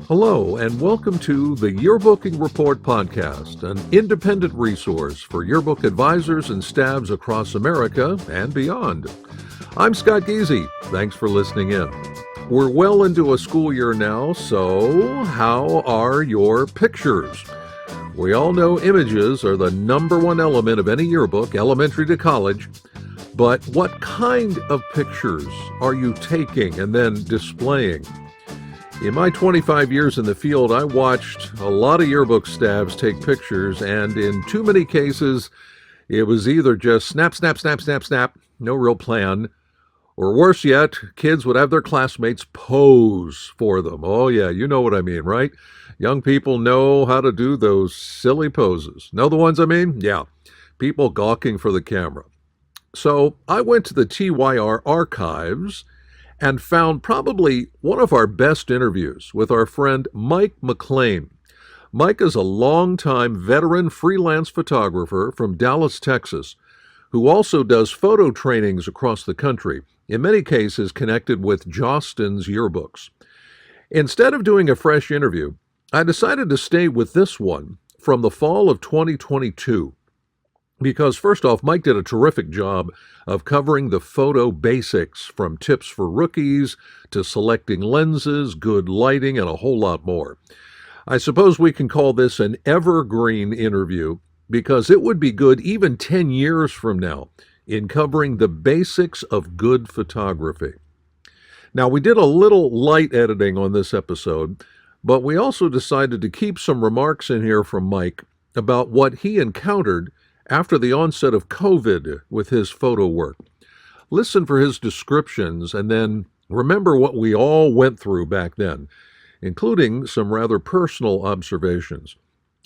Hello, and welcome to the Yearbooking Report podcast, an independent resource for yearbook advisors and staffs across America and beyond. I'm Scott Giese. Thanks for listening in. We're well into a school year now, so how are your pictures? We all know images are the number one element of any yearbook, elementary to college. But what kind of pictures are you taking and then displaying? In my 25 years in the field, I watched a lot of yearbook staffs take pictures, and in too many cases, it was either just snap, snap, snap, snap, snap, no real plan, or worse yet, kids would have their classmates pose for them. Oh yeah, you know what I mean, right? Young people know how to do those silly poses. Know the ones I mean? Yeah, people gawking for the camera. So I went to the TYR archives and found probably one of our best interviews with our friend Mike McLean. Mike is a longtime veteran freelance photographer from Dallas, Texas, who also does photo trainings across the country, in many cases connected with Jostens yearbooks. Instead of doing a fresh interview, I decided to stay with this one from the fall of 2022. Because first off, Mike did a terrific job of covering the photo basics, from tips for rookies to selecting lenses, good lighting, and a whole lot more. I suppose we can call this an evergreen interview because it would be good even 10 years from now in covering the basics of good photography. Now, we did a little light editing on this episode, but we also decided to keep some remarks in here from Mike about what he encountered after the onset of COVID with his photo work. Listen for his descriptions and then remember what we all went through back then, including some rather personal observations.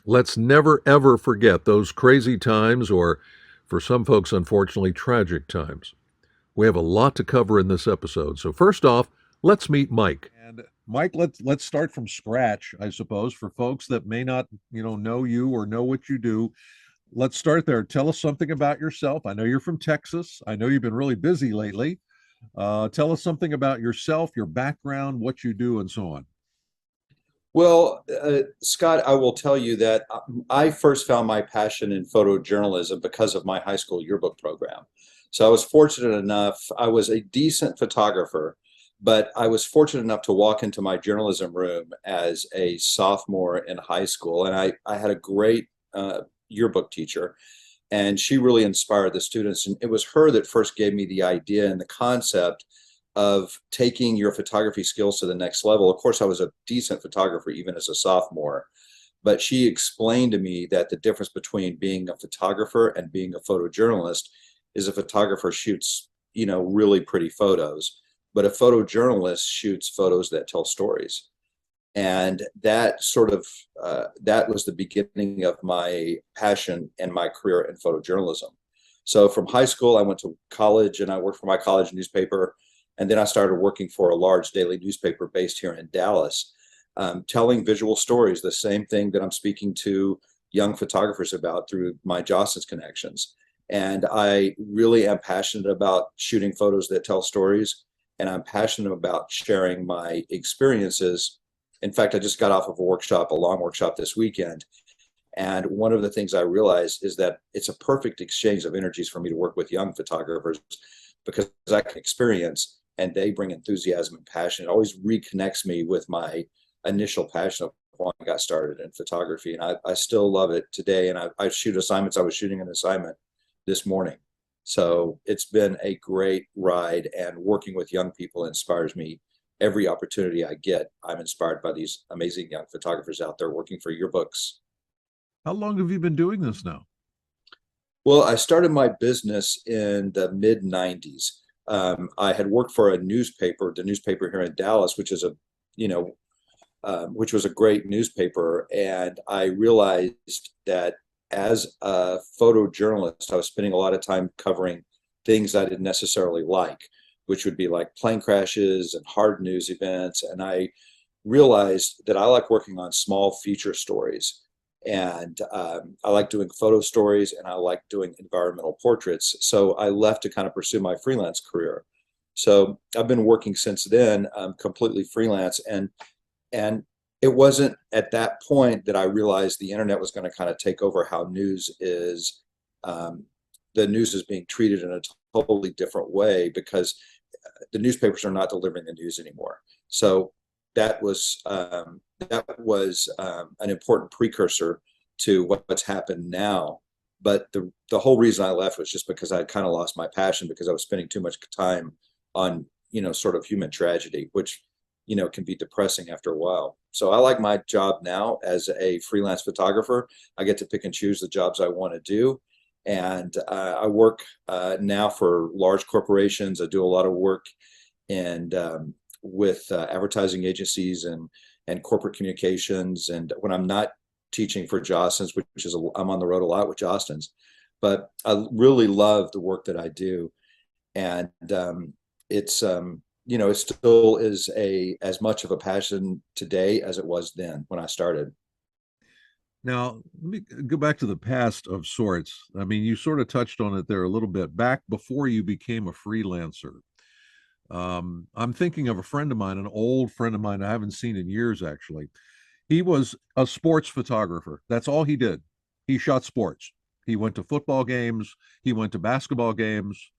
Let's never ever forget those crazy times, or for some folks, unfortunately, tragic times. We have a lot to cover in this episode. So first off, let's meet Mike. And Mike, let's start from scratch, I suppose, for folks that may not, know you or know what you do. Let's start there. Tell us something about yourself. I know you're from Texas. I know you've been really busy lately. Tell us something about yourself, your background, what you do, and so on. Well, Scott, I will tell you that I first found my passion in photojournalism because of my high school yearbook program. So I was fortunate enough, I was a decent photographer, but I was fortunate enough to walk into my journalism room as a sophomore in high school. And I had a great yearbook teacher, and she really inspired the students. And it was her that first gave me the idea and the concept of taking your photography skills to the next level. Of course, I was a decent photographer even as a sophomore, but she explained to me that the difference between being a photographer and being a photojournalist is a photographer shoots, really pretty photos, but a photojournalist shoots photos that tell stories. And that that was the beginning of my passion and my career in photojournalism. So from high school, I went to college and I worked for my college newspaper. And then I started working for a large daily newspaper based here in Dallas, telling visual stories, the same thing that I'm speaking to young photographers about through my Jostens connections. And I really am passionate about shooting photos that tell stories. And I'm passionate about sharing my experiences. In fact, I just got off of a long workshop this weekend. And one of the things I realized is that it's a perfect exchange of energies for me to work with young photographers, because I can experience and they bring enthusiasm and passion. It always reconnects me with my initial passion of when I got started in photography. And I still love it today. And I shoot assignments. I was shooting an assignment this morning. So it's been a great ride, and working with young people inspires me. Every opportunity I get, I'm inspired by these amazing young photographers out there working for yearbooks. How long have you been doing this now? Well, I started my business in the mid 90s. I had worked for the newspaper here in Dallas, which is which was a great newspaper. And I realized that as a photojournalist, I was spending a lot of time covering things I didn't necessarily like, which would be like plane crashes and hard news events. And I realized that I like working on small feature stories. And I like doing photo stories, and I like doing environmental portraits. So I left to kind of pursue my freelance career. So I've been working since then, completely freelance. And it wasn't at that point that I realized the internet was going to kind of take over how news is. Um, the news is being treated in a totally different way because the newspapers are not delivering the news anymore. So that was an important precursor to what's happened now. But the whole reason I left was just because I kind of lost my passion because I was spending too much time on, sort of human tragedy, which, can be depressing after a while. So I like my job now as a freelance photographer. I get to pick and choose the jobs I want to do. And I work now for large corporations. I do a lot of work and with advertising agencies and corporate communications. And when I'm not teaching for Jostens, which is I'm on the road a lot with Jostens, but I really love the work that I do, and it's it still is as much of a passion today as it was then when I started. Now, let me go back to the past of sorts. I mean, you sort of touched on it there a little bit back before you became a freelancer. I'm thinking of a friend of mine, an old friend of mine I haven't seen in years, actually. He was a sports photographer. That's all he did. He shot sports. He went to football games, he went to basketball games.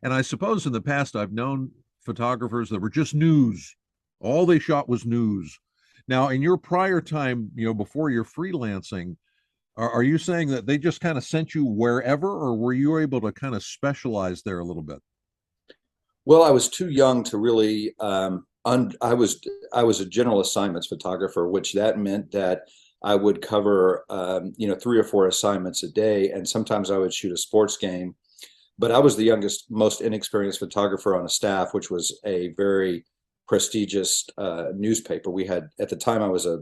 And I suppose in the past, I've known photographers that were just news. All they shot was news. Now, in your prior time, before you're freelancing, are you saying that they just kind of sent you wherever, or were you able to kind of specialize there a little bit? Well, I was too young to really. I was a general assignments photographer, which that meant that I would cover 3 or 4 assignments a day, and sometimes I would shoot a sports game. But I was the youngest, most inexperienced photographer on a staff, which was a very prestigious newspaper. We had at the time I was a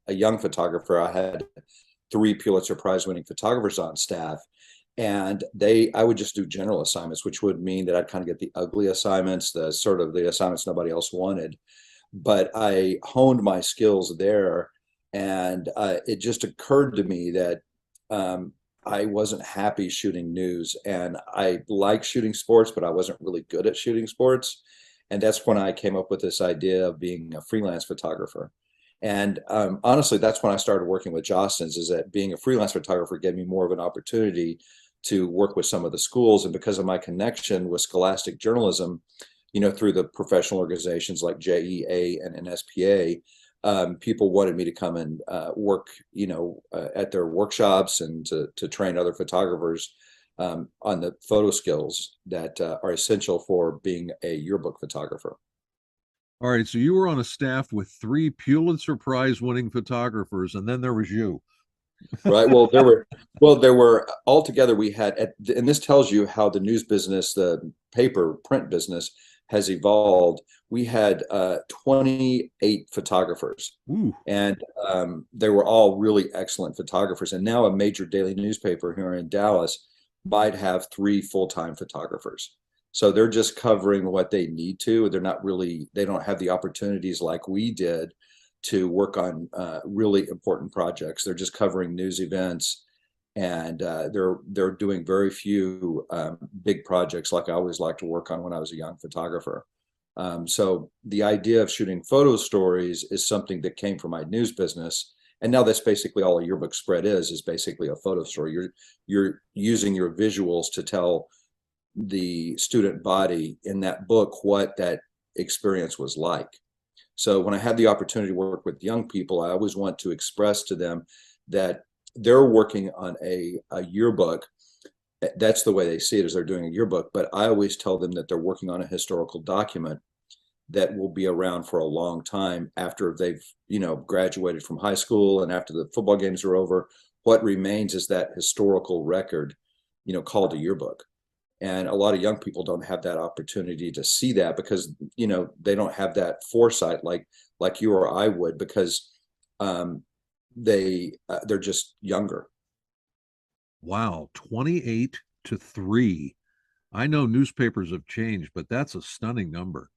young photographer. I had 3 Pulitzer Prize winning photographers on staff, and I would just do general assignments, which would mean that I'd kind of get the ugly assignments, the sort of the assignments nobody else wanted. But I honed my skills there, and it just occurred to me that I wasn't happy shooting news, and I like shooting sports, but I wasn't really good at shooting sports. And that's when I came up with this idea of being a freelance photographer. And honestly, that's when I started working with Jostens, is that being a freelance photographer gave me more of an opportunity to work with some of the schools. And because of my connection with scholastic journalism, through the professional organizations like JEA and NSPA, people wanted me to come and work, at their workshops and to train other photographers on the photo skills that are essential for being a yearbook photographer. All right, so you were on a staff with 3 Pulitzer Prize winning photographers, and then there was you. Right. Well, there were altogether we had, and this tells you how the news business, the paper print business has evolved. We had 28 photographers, Ooh. and they were all really excellent photographers. And now a major daily newspaper here in Dallas might have 3 full-time photographers. So they're just covering what they need to. They don't have the opportunities like we did to work on really important projects. They're just covering news events, and they're doing very few big projects like I always liked to work on when I was a young photographer. So the idea of shooting photo stories is something that came from my news business, and now that's basically all a yearbook spread is basically a photo story. You're using your visuals to tell the student body in that book what that experience was like. So when I had the opportunity to work with young people, I always want to express to them that they're working on a yearbook. That's the way they see it, as they're doing a yearbook. But I always tell them that they're working on a historical document that will be around for a long time after they've, graduated from high school and after the football games are over. What remains is that historical record, called a yearbook. And a lot of young people don't have that opportunity to see that because they don't have that foresight like you or I would, because they're just younger. Wow, 28 to 3. I know newspapers have changed, but that's a stunning number.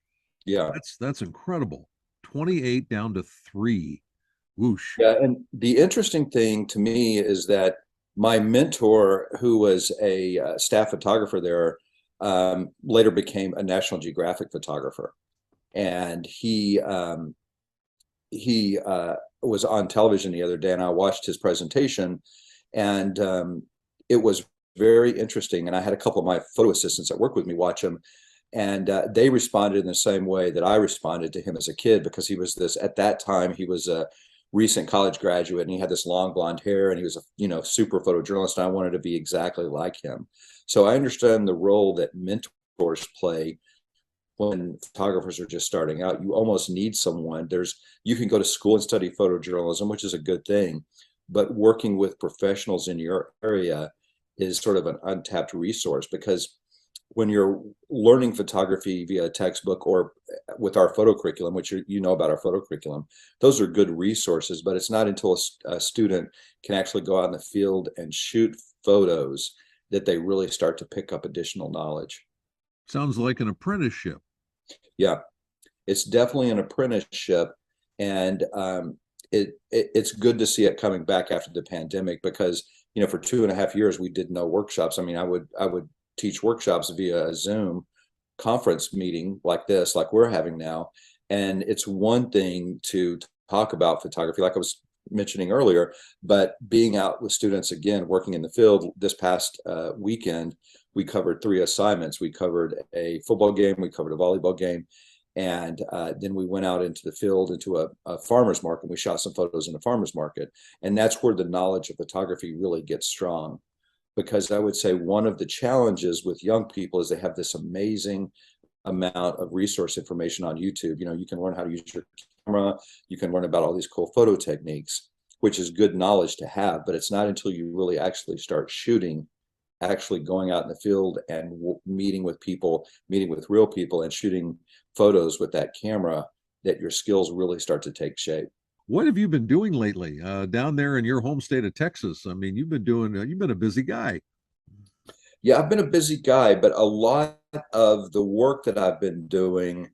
Yeah. That's incredible. 28 down to 3. Whoosh. Yeah, and the interesting thing to me is that my mentor, who was a staff photographer there, later became a National Geographic photographer, and he was on television the other day, and I watched his presentation, and it was very interesting. And I had a couple of my photo assistants that work with me watch him, and they responded in the same way that I responded to him as a kid, because he was this, at that time he was a recent college graduate, and he had this long blonde hair, and he was a super photojournalist, and I wanted to be exactly like him. So I understand the role that mentors play when photographers are just starting out. You almost need someone. You can go to school and study photojournalism, which is a good thing, but working with professionals in your area is sort of an untapped resource, because when you're learning photography via a textbook or with our photo curriculum, which about our photo curriculum, those are good resources, but it's not until a student can actually go out in the field and shoot photos that they really start to pick up additional knowledge. Sounds like an apprenticeship. Yeah, it's definitely an apprenticeship, and it's good to see it coming back after the pandemic, because for 2.5 years we did no workshops. I mean, I would teach workshops via a Zoom conference meeting like this, like we're having now, and it's one thing to talk about photography, like I was mentioning earlier, but being out with students again, working in the field. This past weekend, we covered 3 assignments. We covered a football game, we covered a volleyball game, and then we went out into the field, into a farmer's market. We shot some photos in a farmer's market, and that's where the knowledge of photography really gets strong. Because I would say one of the challenges with young people is they have this amazing amount of resource information on YouTube. You can learn how to use your camera, you can learn about all these cool photo techniques, which is good knowledge to have, but it's not until you really actually start shooting, actually going out in the field and meeting with people, meeting with real people and shooting photos with that camera, that your skills really start to take shape. What have you been doing lately down there in your home state of Texas? I mean, you've been a busy guy. Yeah, I've been a busy guy, but a lot of the work that I've been doing,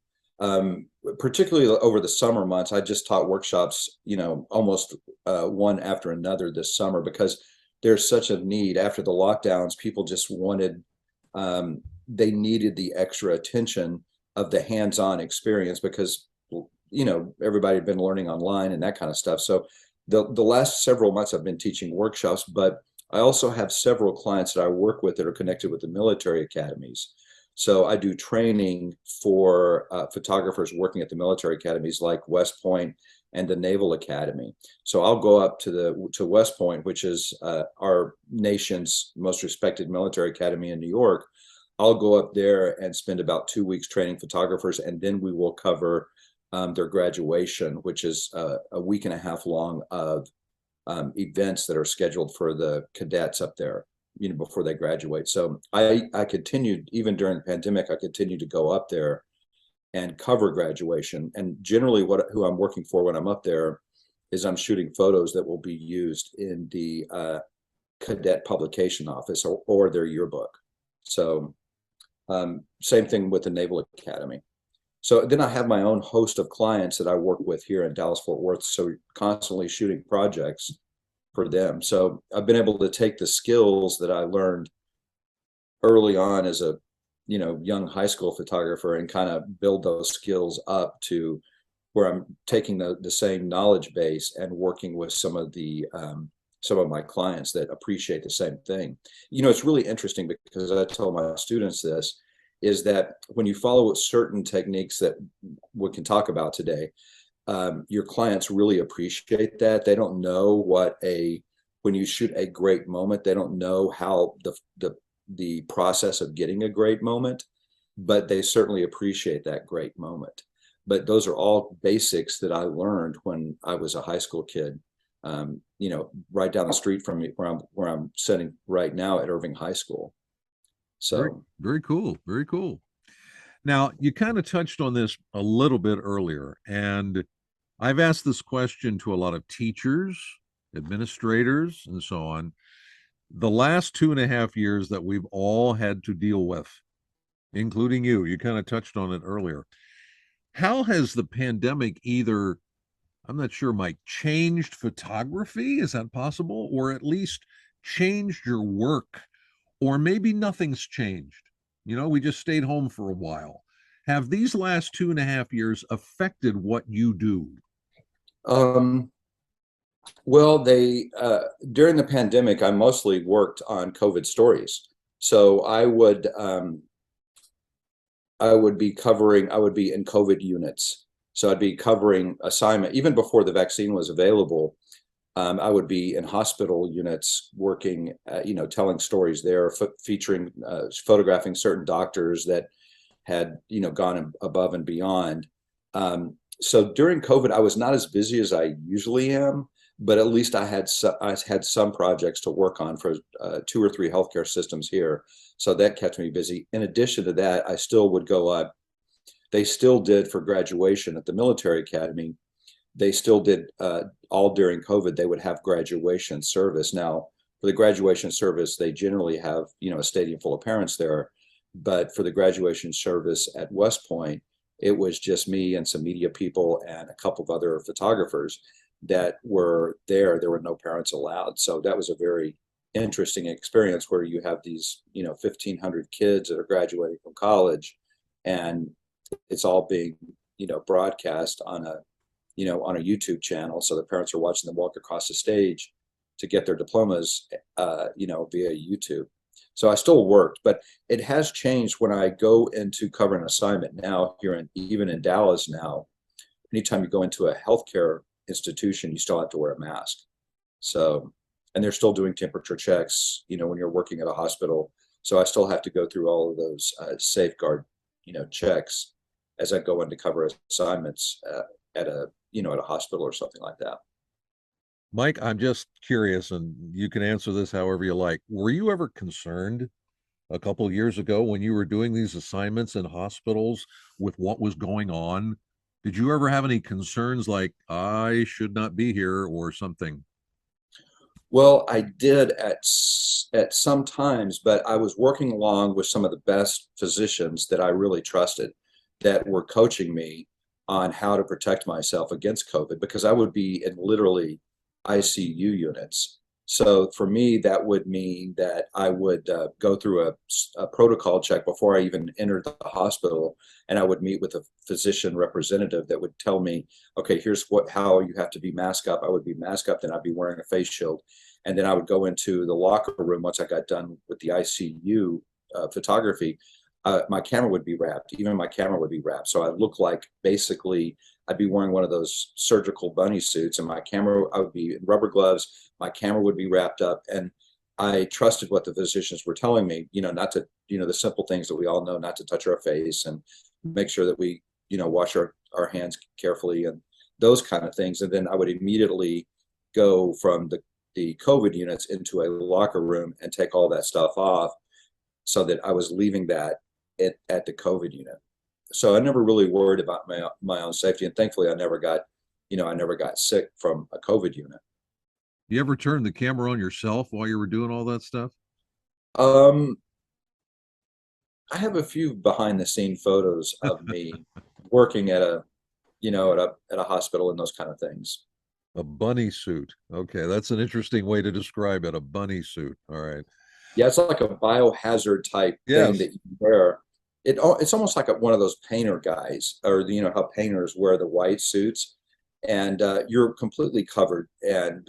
particularly over the summer months, I just taught workshops, almost one after another this summer, because there's such a need after the lockdowns. People just they needed the extra attention of the hands-on experience, because everybody had been learning online and that kind of stuff. So the last several months I've been teaching workshops, but I also have several clients that I work with that are connected with the military academies. So I do training for photographers working at the military academies like West Point and the Naval Academy. So I'll go up to West Point, which is our nation's most respected military academy in New York. I'll go up there and spend about 2 weeks training photographers, and then we will cover their graduation, which is a week and a half long of events that are scheduled for the cadets up there, before they graduate. So I continued, even during the pandemic, I continued to go up there and cover graduation. And generally who I'm working for when I'm up there is I'm shooting photos that will be used in the cadet publication office or their yearbook. So same thing with the Naval Academy. So then I have my own host of clients that I work with here in Dallas, Fort Worth. So constantly shooting projects for them. So I've been able to take the skills that I learned early on as a young high school photographer and kind of build those skills up to where I'm taking the same knowledge base and working with some of my clients that appreciate the same thing. It's really interesting, because I tell my students this, is that when you follow certain techniques that we can talk about today, your clients really appreciate that. They don't know when you shoot a great moment, they don't know how the process of getting a great moment, but they certainly appreciate that great moment. But those are all basics that I learned when I was a high school kid, right down the street from me, where I'm sitting right now at Irving High School. So Very, very cool. Very cool. Now, you kind of touched on this a little bit earlier, and I've asked this question to a lot of teachers, administrators, and so on. The last 2.5 years that we've all had to deal with, including you kind of touched on it earlier. How has the pandemic either, I'm not sure, Mike, changed photography? Is that possible? Or at least changed your work? Or maybe nothing's changed. We just stayed home for a while. Have these last 2.5 years affected what you do? Um, well, they during the pandemic, I mostly worked on COVID stories. So I would be in COVID units. So I'd be covering assignment even before the vaccine was available. I would be in hospital units working, telling stories there, featuring, photographing certain doctors that had, gone above and beyond. So during COVID, I was not as busy as I usually am, but at least I had some projects to work on for two or three healthcare systems here. So that kept me busy. In addition to that, I still would go up. They still did for graduation at the military academy. They still did all during COVID. They would have graduation service. Now, for the graduation service, they generally have a stadium full of parents there, but for the graduation service at West Point, it was just me and some media people and a couple of other photographers that were there. There were no parents allowed, so that was a very interesting experience where you have these 1,500 kids that are graduating from college, and it's all being broadcast on a YouTube channel. So the parents are watching them walk across the stage to get their diplomas, via YouTube. So I still worked, but it has changed when I go into cover an assignment now here even in Dallas now. Anytime you go into a healthcare institution, you still have to wear a mask. So, and they're still doing temperature checks, when you're working at a hospital. So I still have to go through all of those safeguard, checks as I go into cover assignments at a hospital or something like that. Mike, I'm just curious, and you can answer this however you like. Were you ever concerned a couple of years ago when you were doing these assignments in hospitals with what was going on? Did you ever have any concerns like, I should not be here or something? Well, I did at some times, but I was working along with some of the best physicians that I really trusted that were coaching me on how to protect myself against COVID because I would be in literally ICU units. So for me, that would mean that I would go through a protocol check before I even entered the hospital, and I would meet with a physician representative that would tell me, okay, here's how you have to be masked up. I would be masked up, then I'd be wearing a face shield, and then I would go into the locker room once I got done with the ICU photography. My camera would be wrapped. Even my camera would be wrapped, so I look like basically I'd be wearing one of those surgical bunny suits, and my camera, I would be in rubber gloves. My camera would be wrapped up, and I trusted what the physicians were telling me. Not to, the simple things that we all know, not to touch our face and make sure that we, wash our hands carefully and those kind of things. And then I would immediately go from the COVID units into a locker room and take all that stuff off, so that I was leaving that at the COVID unit. So I never really worried about my own safety, and thankfully I never got sick from a COVID unit. You ever turn the camera on yourself while you were doing all that stuff? Um, I have a few behind the scene photos of me working at a hospital and those kind of things. A bunny suit. Okay, that's an interesting way to describe it. A bunny suit. All right. Yeah, it's like a biohazard type thing Yes. that you wear. It's almost like one of those painter guys, or how painters wear the white suits, and you're completely covered, and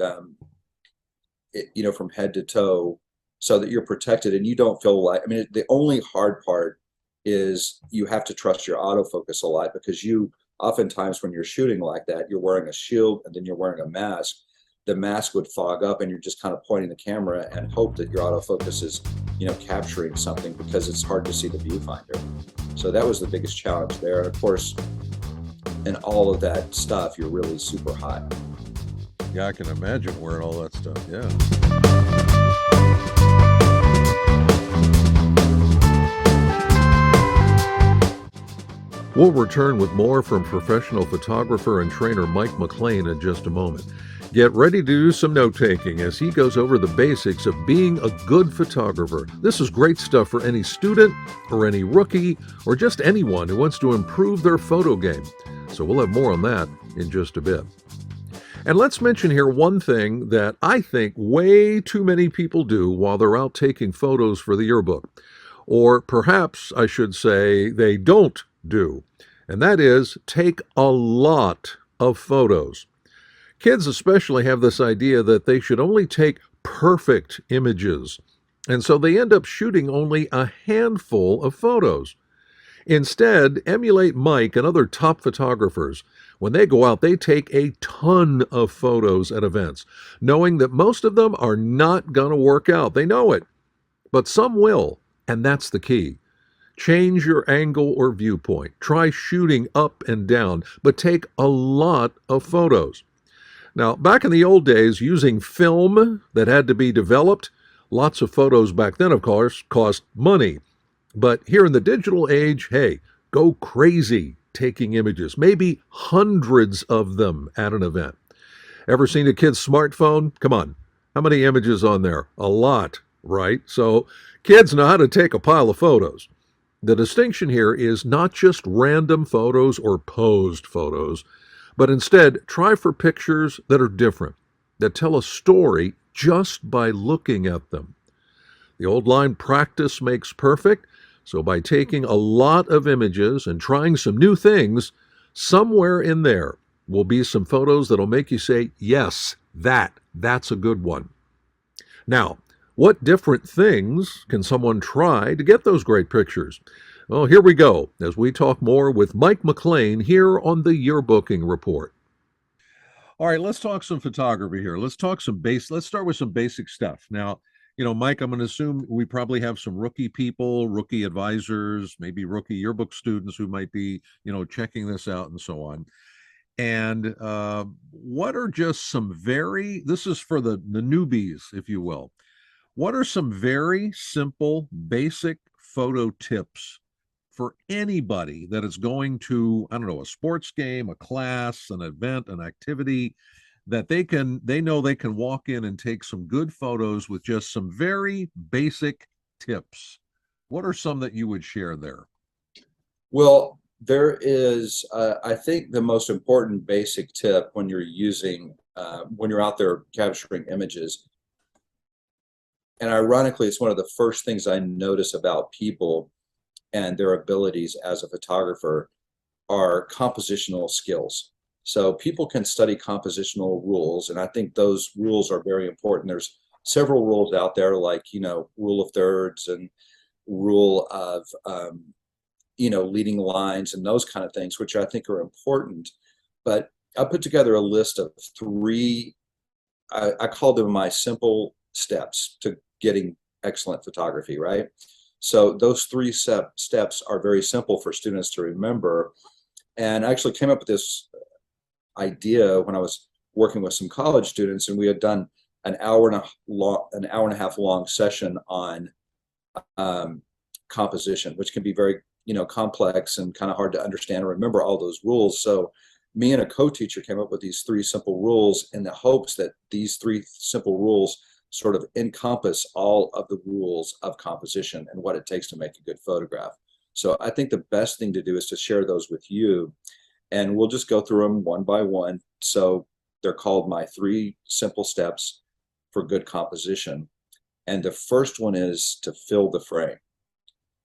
from head to toe, so that you're protected and you don't feel like. I mean, the only hard part is you have to trust your autofocus a lot because you oftentimes when you're shooting like that, you're wearing a shield and then you're wearing a mask. The mask would fog up and you're just kind of pointing the camera and hope that your autofocus is, capturing something because it's hard to see the viewfinder. So that was the biggest challenge there. And of course, in all of that stuff, you're really super hot. Yeah, I can imagine wearing all that stuff. Yeah. We'll return with more from professional photographer and trainer Mike McLean in just a moment. Get ready to do some note-taking as he goes over the basics of being a good photographer. This is great stuff for any student or any rookie or just anyone who wants to improve their photo game. So we'll have more on that in just a bit. And let's mention here one thing that I think way too many people do while they're out taking photos for the yearbook. Or perhaps I should say they don't do. And that is take a lot of photos. Kids especially have this idea that they should only take perfect images, and so they end up shooting only a handful of photos. Instead, emulate Mike and other top photographers. When they go out, they take a ton of photos at events, knowing that most of them are not going to work out. They know it, but some will, and that's the key. Change your angle or viewpoint. Try shooting up and down, but take a lot of photos. Now, back in the old days, using film that had to be developed, lots of photos back then, of course, cost money. But here in the digital age, hey, go crazy taking images, maybe hundreds of them at an event. Ever seen a kid's smartphone? Come on. How many images on there? A lot, right? So kids know how to take a pile of photos. The distinction here is not just random photos or posed photos, but instead try for pictures that are different, that tell a story just by looking at them. The old line, practice makes perfect. So by taking a lot of images and trying some new things, somewhere in there will be some photos that'll make you say, yes, that's a good one. Now, what different things can someone try to get those great pictures? Well, here we go as we talk more with Mike McLean here on the Yearbooking Report. All right, let's talk some photography here. Let's start with some basic stuff. Now, Mike, I'm going to assume we probably have some rookie people, rookie advisors, maybe rookie yearbook students who might be, checking this out and so on. And what are just this is for the newbies, if you will. What are some very simple, basic photo tips for anybody that is going to, I don't know, a sports game, a class, an event, an activity, that they know they can walk in and take some good photos with just some very basic tips? What are some that you would share there? Well, there is, I think, the most important basic tip when when you're out there capturing images. And ironically, it's one of the first things I notice about people and their abilities as a photographer are compositional skills. So people can study compositional rules, and I think those rules are very important. There's several rules out there, like, rule of thirds and rule of, leading lines and those kind of things, which I think are important. But I put together a list of three, I call them my simple steps to getting excellent photography, right? So those three steps are very simple for students to remember. And I actually came up with this idea when I was working with some college students, and we had done an hour and a half long session on composition, which can be very, complex and kind of hard to understand or remember all those rules. So me and a co-teacher came up with these three simple rules in the hopes that these three simple rules sort of encompass all of the rules of composition and what it takes to make a good photograph. So I think the best thing to do is to share those with you, and we'll just go through them one by one. So they're called my three simple steps for good composition. And the first one is to fill the frame.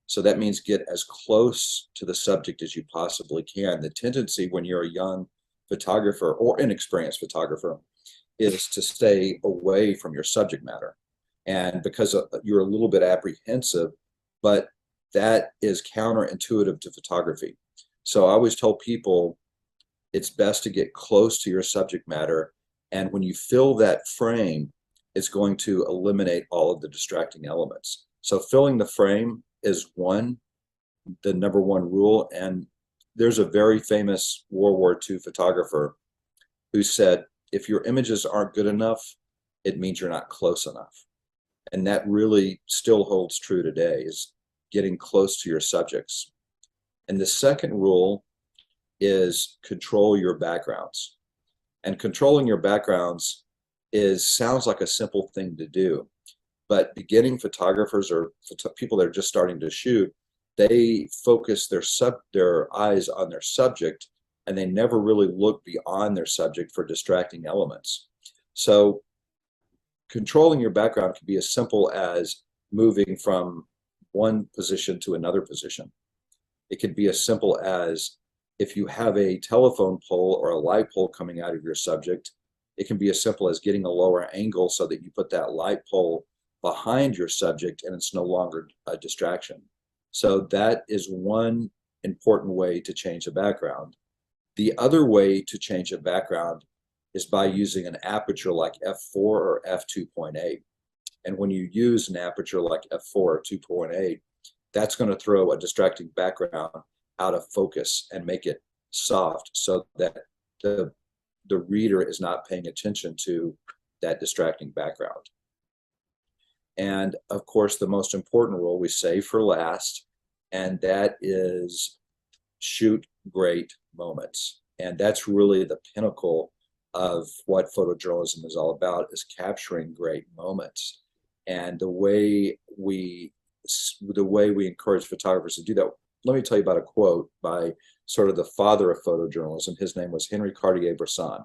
So that means get as close to the subject as you possibly can. The tendency when you're a young photographer or inexperienced photographer is to stay away from your subject matter. And because you're a little bit apprehensive, but that is counterintuitive to photography. So I always tell people it's best to get close to your subject matter. And when you fill that frame, it's going to eliminate all of the distracting elements. So filling the frame is the number one rule. And there's a very famous World War II photographer who said, if your images aren't good enough, it means you're not close enough. And that really still holds true today, is getting close to your subjects. And the second rule is control your backgrounds. And controlling your backgrounns sounds like a simple thing to do, but beginning photographers or people that are just starting to shoot, they focus their eyes on their subject, and they never really look beyond their subject for distracting elements. So controlling your background can be as simple as moving from one position to another position. It could be as simple as, if you have a telephone pole or a light pole coming out of your subject, It can be as simple as getting a lower angle so that you put that light pole behind your subject and it's no longer a distraction. So that is one important way to change the background. The other way to change a background is by using an aperture like f4 or f2.8. And when you use an aperture like f4 or 2.8, that's going to throw a distracting background out of focus and make it soft so that the reader is not paying attention to that distracting background. And of course, the most important rule we save for last, and that is shoot great moments. And that's really the pinnacle of what photojournalism is all about, is capturing great moments. And the way we encourage photographers to do that, let me tell you about a quote by sort of the father of photojournalism. His name was Henry Cartier-Bresson.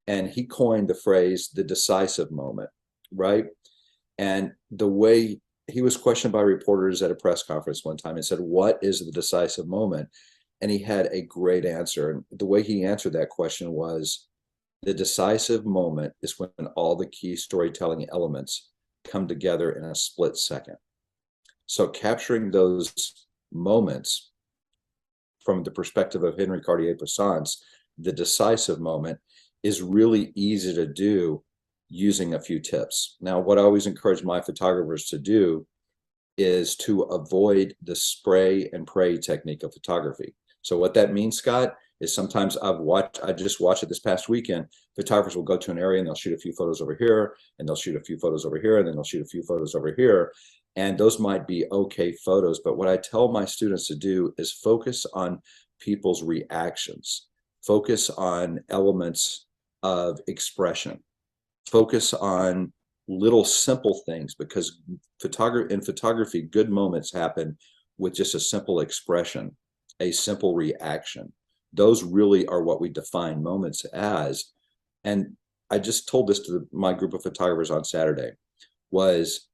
And he coined the phrase, the decisive moment, right? And the way he was questioned by reporters at a press conference one time and said, what is the decisive moment? And he had a great answer. And the way he answered that question was, the decisive moment is when all the key storytelling elements come together in a split second. So capturing those moments from the perspective of Henry Cartier-Bresson's, the decisive moment, is really easy to do using a few tips. Now, what I always encourage my photographers to do is to avoid the spray and pray technique of photography. So what that means, Scott, is sometimes I just watched it this past weekend. Photographers will go to an area and they'll shoot a few photos over here, and they'll shoot a few photos over here, and then they'll shoot a few photos over here. And those might be okay photos, but what I tell my students to do is focus on people's reactions, focus on elements of expression, focus on little simple things, because in photography, good moments happen with just a simple expression, a simple reaction. Those really are what we define moments as. And I just told this to my group of photographers on Saturday, was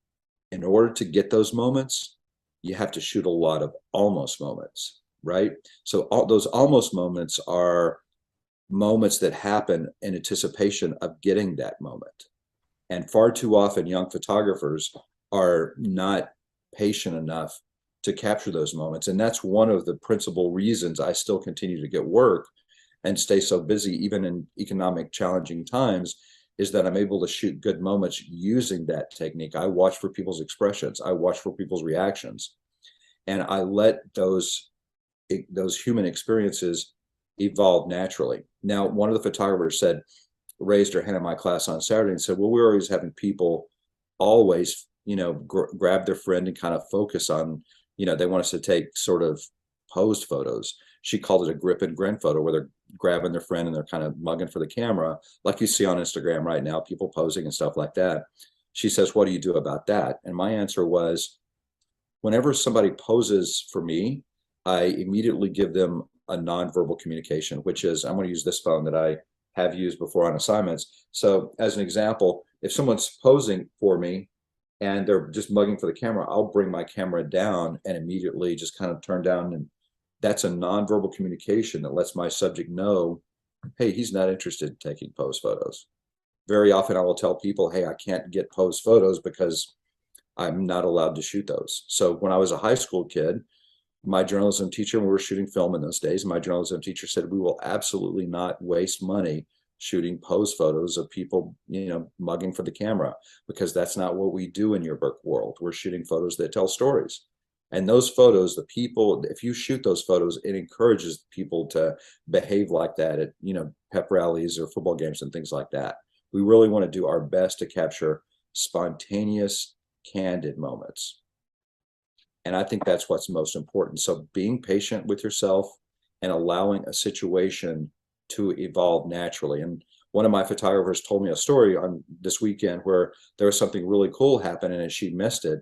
in order to get those moments, you have to shoot a lot of almost moments, right? So all those almost moments are moments that happen in anticipation of getting that moment. And far too often, young photographers are not patient enough to capture those moments. And that's one of the principal reasons I still continue to get work and stay so busy, even in economic challenging times, is that I'm able to shoot good moments using that technique. I watch for people's expressions. I watch for people's reactions. And I let those human experiences evolve naturally. Now, one of the photographers raised her hand in my class on Saturday and said, well, we're always having people always, grab their friend and kind of focus on, they want us to take sort of posed photos. She called it a grip and grin photo, where they're grabbing their friend and they're kind of mugging for the camera, like you see on Instagram right now, people posing and stuff like that. She says, what do you do about that? And my answer was, whenever somebody poses for me, I immediately give them a nonverbal communication, which is, I'm going to use this phone that I have used before on assignments. So as an example, if someone's posing for me and they're just mugging for the camera, I'll bring my camera down and immediately just kind of turn down. And that's a nonverbal communication that lets my subject know, hey, he's not interested in taking pose photos. Very often I will tell people, hey, I can't get pose photos because I'm not allowed to shoot those. So when I was a high school kid, my journalism teacher, we were shooting film in those days, my journalism teacher said, we will absolutely not waste money shooting pose photos of people, mugging for the camera, because that's not what we do in yearbook world. We're shooting photos that tell stories. And those photos, the people, if you shoot those photos, it encourages people to behave like that at, pep rallies or football games and things like that. We really want to do our best to capture spontaneous, candid moments. And I think that's what's most important. So being patient with yourself and allowing a situation to evolve naturally. And one of my photographers told me a story on this weekend where there was something really cool happening and she missed it.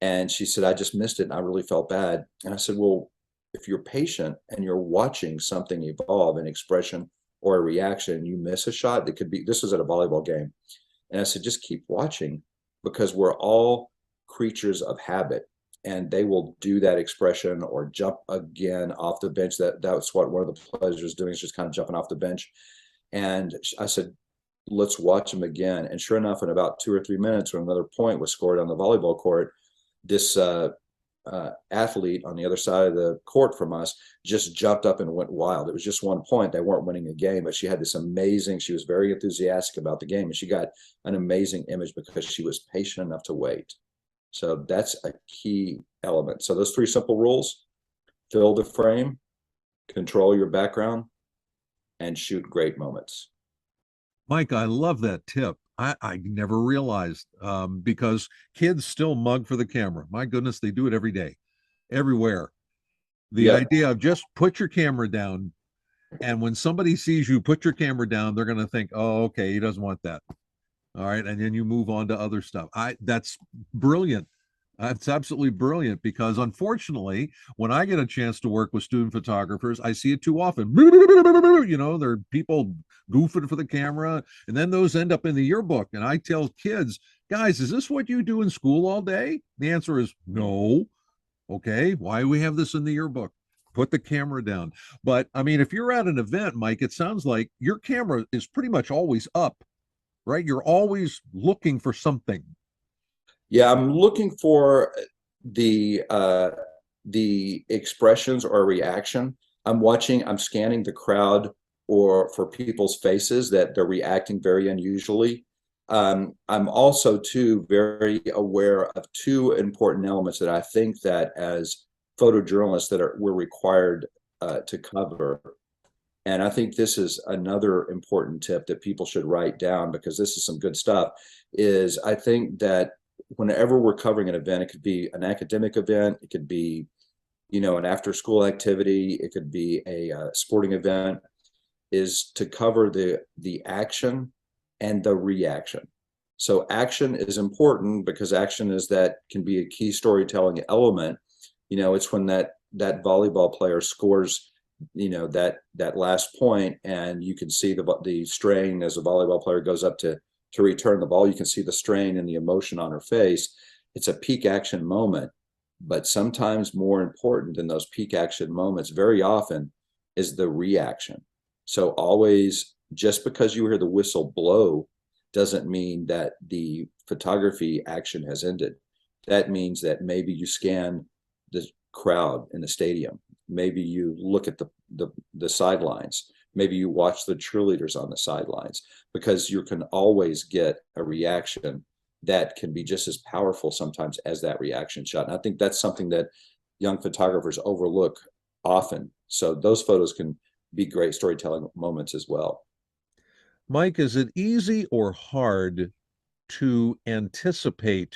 And she said, I just missed it and I really felt bad. And I said, well, if you're patient and you're watching something evolve, an expression or a reaction, and you miss a shot, that could be, this was at a volleyball game. And I said, just keep watching, because we're all creatures of habit. And they will do that expression or jump again off the bench. That's what one of the players is doing, is just kind of jumping off the bench. And I said, let's watch them again. And sure enough, in about 2 or 3 minutes, when another point was scored on the volleyball court, this athlete on the other side of the court from us just jumped up and went wild. It was just 1 point. They weren't winning a game, but she had this amazing, she was very enthusiastic about the game, and she got an amazing image because she was patient enough to wait. So that's a key element. So those three simple rules: fill the frame, control your background, and shoot great moments. Mike, I love that tip. I never realized because kids still mug for the camera. My goodness, they do it every day, everywhere. The Yep. idea of just put your camera down, and when somebody sees you put your camera down, they're going to think, "Oh, okay, he doesn't want that." All right, and then you move on to other stuff. That's brilliant. That's absolutely brilliant because unfortunately, when I get a chance to work with student photographers, I see it too often. You know, there are people goofing for the camera, and then those end up in the yearbook. And I tell kids, guys, is this what you do in school all day? The answer is no. Okay, why do we have this in the yearbook? Put the camera down. But I mean, if you're at an event, Mike, it sounds like your camera is pretty much always up, right? You're always looking for something. Yeah, I'm looking for the expressions or reaction. I'm scanning the crowd or for people's faces that they're reacting very unusually. I'm also too very aware of two important elements that I think that as photojournalists we're required to cover. And I think this is another important tip that people should write down, because this is some good stuff. Is I think that whenever we're covering an event, it could be an academic event, it could be, an after school activity, it could be a sporting event, is to cover the action and the reaction. So action is important because action can be a key storytelling element. It's when that volleyball player scores, that last point, and you can see the strain as a volleyball player goes up to return the ball. You can see the strain and the emotion on her face. It's a peak action moment, but sometimes more important than those peak action moments very often is the reaction. So always, just because you hear the whistle blow doesn't mean that the photography action has ended. That means that maybe you scan the crowd in the stadium. Maybe you look at the sidelines. Maybe you watch the cheerleaders on the sidelines, because you can always get a reaction that can be just as powerful sometimes as that reaction shot. And I think that's something that young photographers overlook often. So those photos can be great storytelling moments as well. Mike, is it easy or hard to anticipate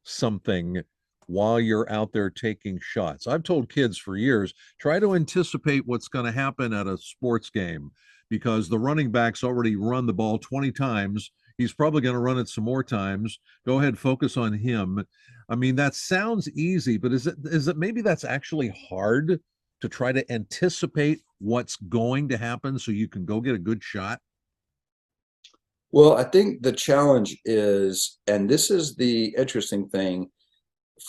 something while you're out there taking shots? I've told kids for years, try to anticipate what's going to happen at a sports game, because the running back's already run the ball 20 times. He's probably going to run it some more times. Go ahead, focus on him. I mean, that sounds easy, but is it maybe that's actually hard to try to anticipate what's going to happen so you can go get a good shot? Well, I think the challenge is, and this is the interesting thing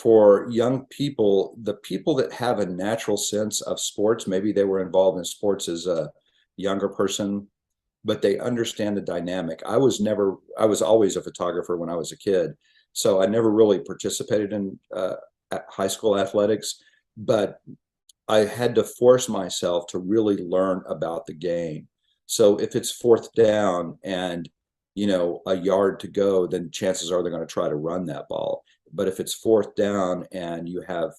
for young people, the people that have a natural sense of sports, maybe they were involved in sports as a younger person, but they understand the dynamic. I was always a photographer when I was a kid. So I never really participated in high school athletics, but I had to force myself to really learn about the game. So if it's fourth down and a yard to go, then chances are they're going to try to run that ball. But if it's fourth down and you have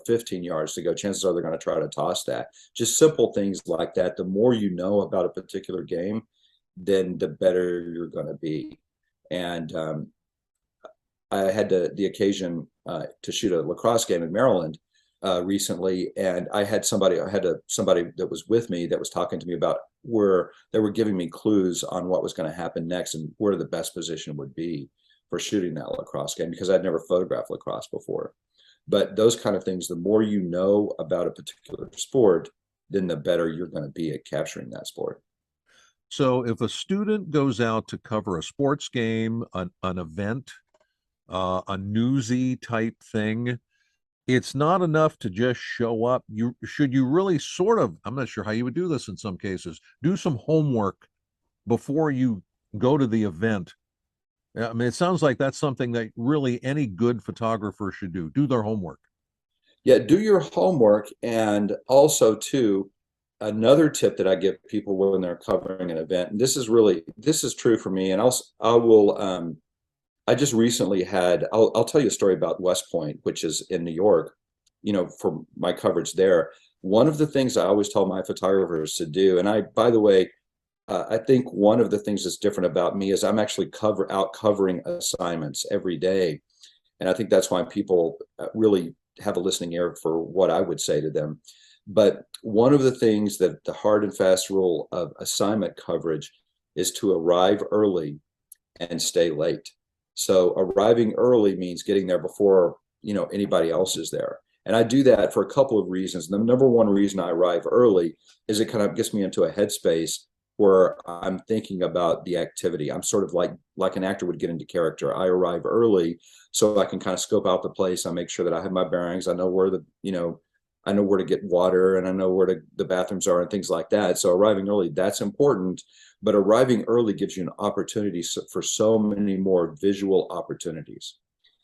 15 yards to go, chances are they're going to try to toss that. Just simple things like that. The more you know about a particular game, then the better you're going to be. And I had the occasion to shoot a lacrosse game in Maryland recently, and I had somebody that was with me that was talking to me about where they were giving me clues on what was going to happen next and where the best position would be for shooting that lacrosse game, because I'd never photographed lacrosse before. But those kind of things, the more you know about a particular sport, then the better you're going to be at capturing that sport. So if a student goes out to cover a sports game, an event, a newsy type thing, it's not enough to just show up. You really sort of, I'm not sure how you would do this in some cases, do some homework before you go to the event. I mean, it sounds like that's something that really any good photographer should do their homework. Yeah, do your homework. And also too, another tip that I give people when they're covering an event, and this is true for me, and I will I just recently had, I'll tell you a story about West Point, which is in New York, for my coverage there. One of the things I always tell my photographers to do, and by the way, I think one of the things that's different about me is I'm actually out covering assignments every day. And I think that's why people really have a listening ear for what I would say to them. But one of the things that the hard and fast rule of assignment coverage is to arrive early and stay late. So arriving early means getting there before, anybody else is there. And I do that for a couple of reasons. The number one reason I arrive early is it kind of gets me into a headspace where I'm thinking about the activity. I'm sort of like an actor would get into character. I arrive early so I can kind of scope out the place. I make sure that I have my bearings. I know where I know where to get water, and I know where the bathrooms are and things like that. So arriving early, that's important. But arriving early gives you an opportunity for so many more visual opportunities.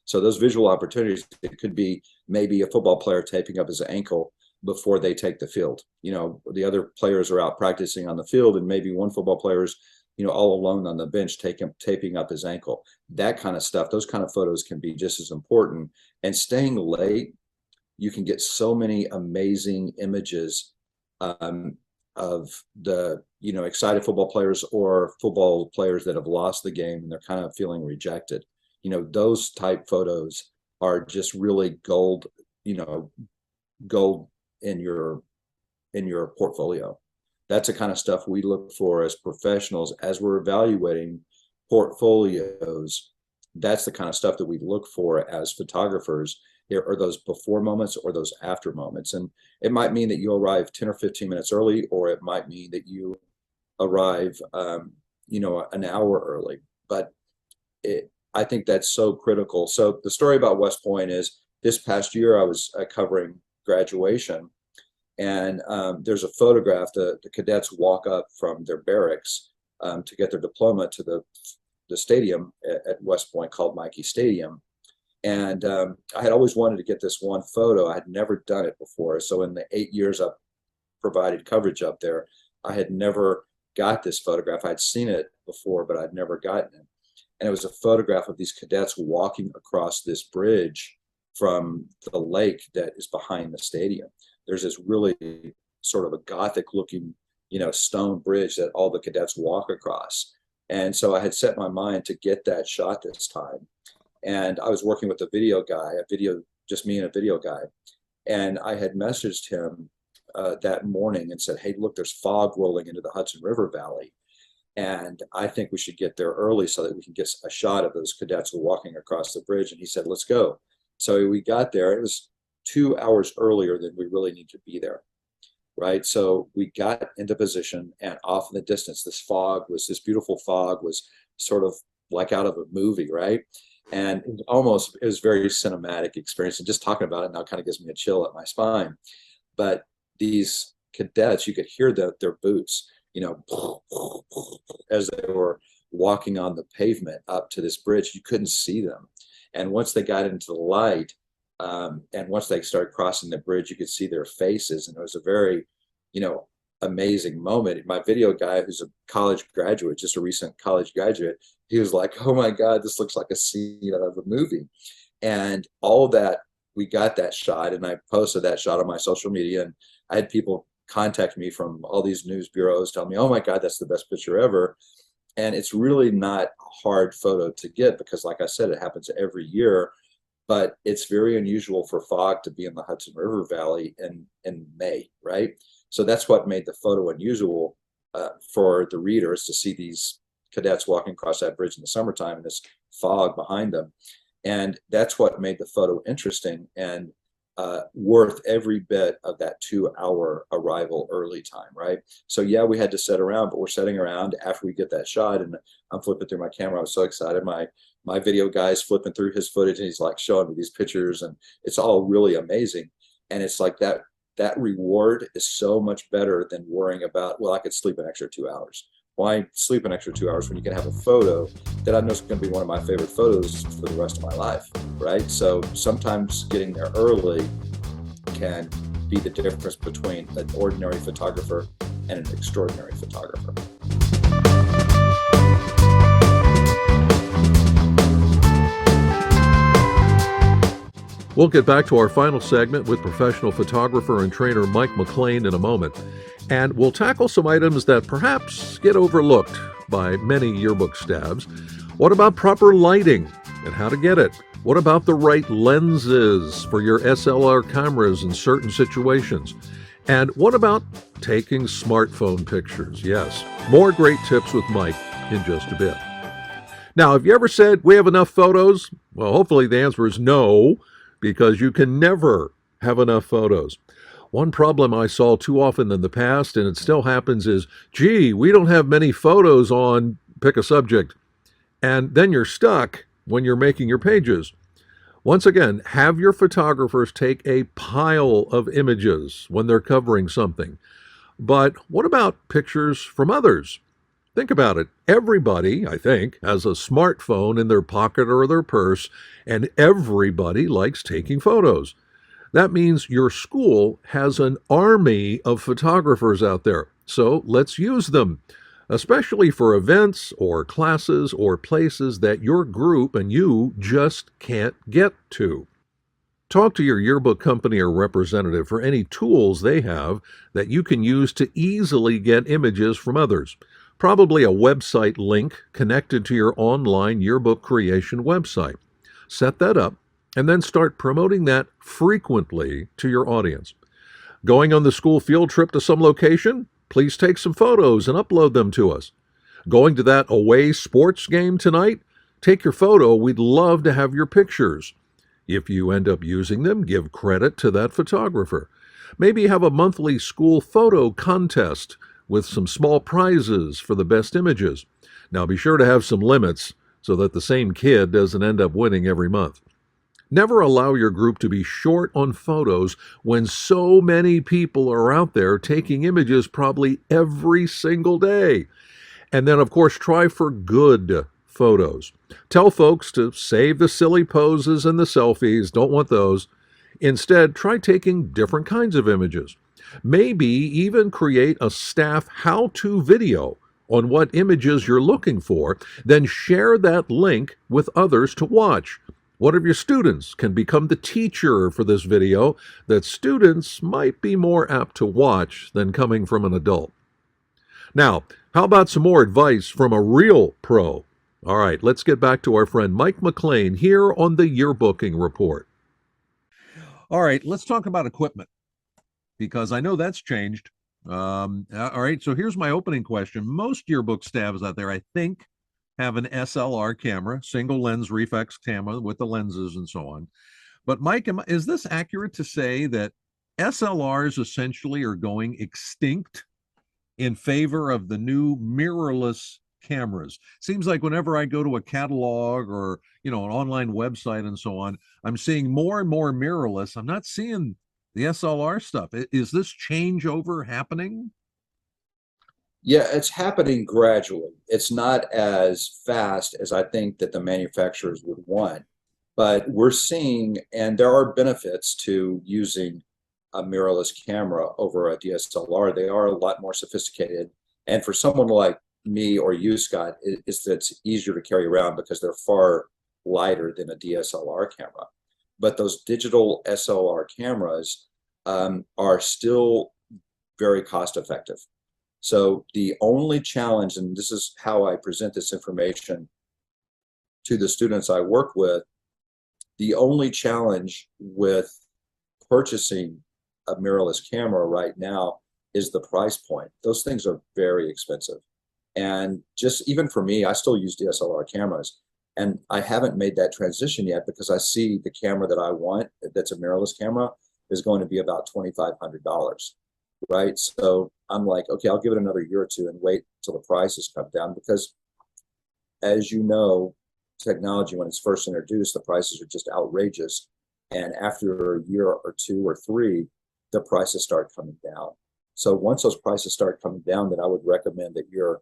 So those visual opportunities, it could be maybe a football player taping up his ankle before they take the field. The other players are out practicing on the field, and maybe one football player is, all alone on the bench taping up his ankle. That kind of stuff, those kind of photos can be just as important. And staying late, you can get so many amazing images of the excited football players or football players that have lost the game and they're kind of feeling rejected. Those type photos are just really gold gold in your portfolio. That's the kind of stuff we look for as professionals as we're evaluating portfolios. That's the kind of stuff that we look for as photographers. Are those before moments or those after moments? And it might mean that you arrive 10 or 15 minutes early, or it might mean that you arrive an hour early. But I think that's so critical. So the story about West Point is, this past year I was covering graduation, and there's a photograph. The cadets walk up from their barracks to get their diploma to the stadium at West Point called Mikey Stadium. And I had always wanted to get this one photo. I had never done it before. So in the 8 years I've provided coverage up there, I had never got this photograph. I'd seen it before, but I'd never gotten it. And it was a photograph of these cadets walking across this bridge from the lake that is behind the stadium. There's this really sort of a Gothic looking, stone bridge that all the cadets walk across. And so I had set my mind to get that shot this time. And I was working with a video guy, just me and a video guy. And I had messaged him that morning and said, hey, look, there's fog rolling into the Hudson River Valley. And I think we should get there early so that we can get a shot of those cadets walking across the bridge. And he said, let's go. So we got there. It was 2 hours earlier than we really need to be there. Right. So we got into position, and off in the distance, this beautiful fog was sort of like out of a movie. Right. And it was very cinematic experience. And just talking about it now kind of gives me a chill up my spine. But these cadets, you could hear their boots, as they were walking on the pavement up to this bridge. You couldn't see them. And once they got into the light, and once they started crossing the bridge, you could see their faces. And it was a very, amazing moment. My video guy, who's a college graduate, just a recent college graduate, he was like, oh my God, this looks like a scene out of a movie. And all of that, we got that shot, and I posted that shot on my social media, and I had people contact me from all these news bureaus telling me, oh my God, that's the best picture ever. And it's really not a hard photo to get because, like I said, it happens every year. But it's very unusual for fog to be in the Hudson River Valley in May, right? So that's what made the photo unusual for the readers, to see these cadets walking across that bridge in the summertime and this fog behind them. And that's what made the photo interesting and worth every bit of that 2-hour arrival early time, right? So yeah, we had to sit around, but we're sitting around after we get that shot, and I'm flipping through my camera. I was so excited. My video guy's flipping through his footage, and he's like showing me these pictures, and it's all really amazing. And it's like that reward is so much better than worrying about, well, I could sleep an extra 2 hours. Why sleep an extra 2 hours when you can have a photo that I know is going to be one of my favorite photos for the rest of my life, right? So sometimes getting there early can be the difference between an ordinary photographer and an extraordinary photographer. We'll get back to our final segment with professional photographer and trainer Mike McLean in a moment. And we'll tackle some items that perhaps get overlooked by many yearbook stabs. What about proper lighting and how to get it? What about the right lenses for your SLR cameras in certain situations? And what about taking smartphone pictures? Yes, more great tips with Mike in just a bit. Now, have you ever said we have enough photos? Well, hopefully the answer is no, because you can never have enough photos. One problem I saw too often in the past, and it still happens, is, gee, we don't have many photos on, pick a subject. And then you're stuck when you're making your pages. Once again, have your photographers take a pile of images when they're covering something. But what about pictures from others? Think about it. Everybody, I think, has a smartphone in their pocket or their purse, and everybody likes taking photos. That means your school has an army of photographers out there. So let's use them, especially for events or classes or places that your group and you just can't get to. Talk to your yearbook company or representative for any tools they have that you can use to easily get images from others. Probably a website link connected to your online yearbook creation website. Set that up and then start promoting that frequently to your audience. Going on the school field trip to some location? Please take some photos and upload them to us. Going to that away sports game tonight? Take your photo. We'd love to have your pictures. If you end up using them, give credit to that photographer. Maybe have a monthly school photo contest with some small prizes for the best images. Now be sure to have some limits so that the same kid doesn't end up winning every month. Never allow your group to be short on photos when so many people are out there taking images probably every single day. And then, of course, try for good photos. Tell folks to save the silly poses and the selfies. Don't want those. Instead, try taking different kinds of images. Maybe even create a staff how-to video on what images you're looking for, then share that link with others to watch. One of your students can become the teacher for this video that students might be more apt to watch than coming from an adult. Now, how about some more advice from a real pro? All right, let's get back to our friend Mike McLean here on the Yearbooking Report. All right, let's talk about equipment, because I know that's changed. All right, so here's my opening question. Most yearbook staffs out there, I think, have an SLR camera, single lens reflex camera with the lenses and so on. But Mike, is this accurate to say that SLRs essentially are going extinct in favor of the new mirrorless cameras? Seems like whenever I go to a catalog or, an online website and so on, I'm seeing more and more mirrorless. I'm not seeing the SLR stuff. Is this changeover happening? Yeah, it's happening gradually. It's not as fast as I think that the manufacturers would want, but we're seeing, and there are benefits to using a mirrorless camera over a DSLR. They are a lot more sophisticated. And for someone like me or you, Scott, it's easier to carry around because they're far lighter than a DSLR camera. But those digital SLR cameras are still very cost effective. So the only challenge, and this is how I present this information to the students I work with, the only challenge with purchasing a mirrorless camera right now is the price point. Those things are very expensive. And just even for me, I still use DSLR cameras, and I haven't made that transition yet because I see the camera that I want, that's a mirrorless camera, is going to be about $2,500. Right? So I'm like, okay, I'll give it another year or two and wait until the prices come down, because as you know, technology, when it's first introduced, the prices are just outrageous. And after a year or two or three, the prices start coming down. So once those prices start coming down, then I would recommend that you're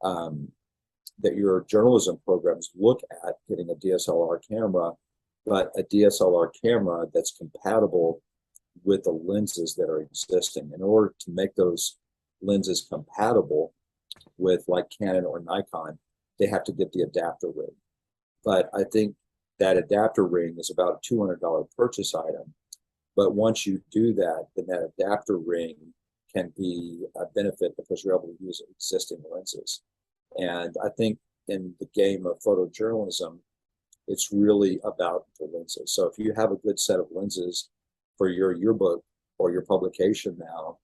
that your journalism programs look at getting a DSLR camera, but a DSLR camera that's compatible with the lenses that are existing. In order to make those lenses compatible with like Canon or Nikon, they have to get the adapter ring. But I think that adapter ring is about a $200 purchase item. But once you do that, then that adapter ring can be a benefit because you're able to use existing lenses. And I think in the game of photojournalism, it's really about the lenses. So if you have a good set of lenses for your yearbook or your publication now,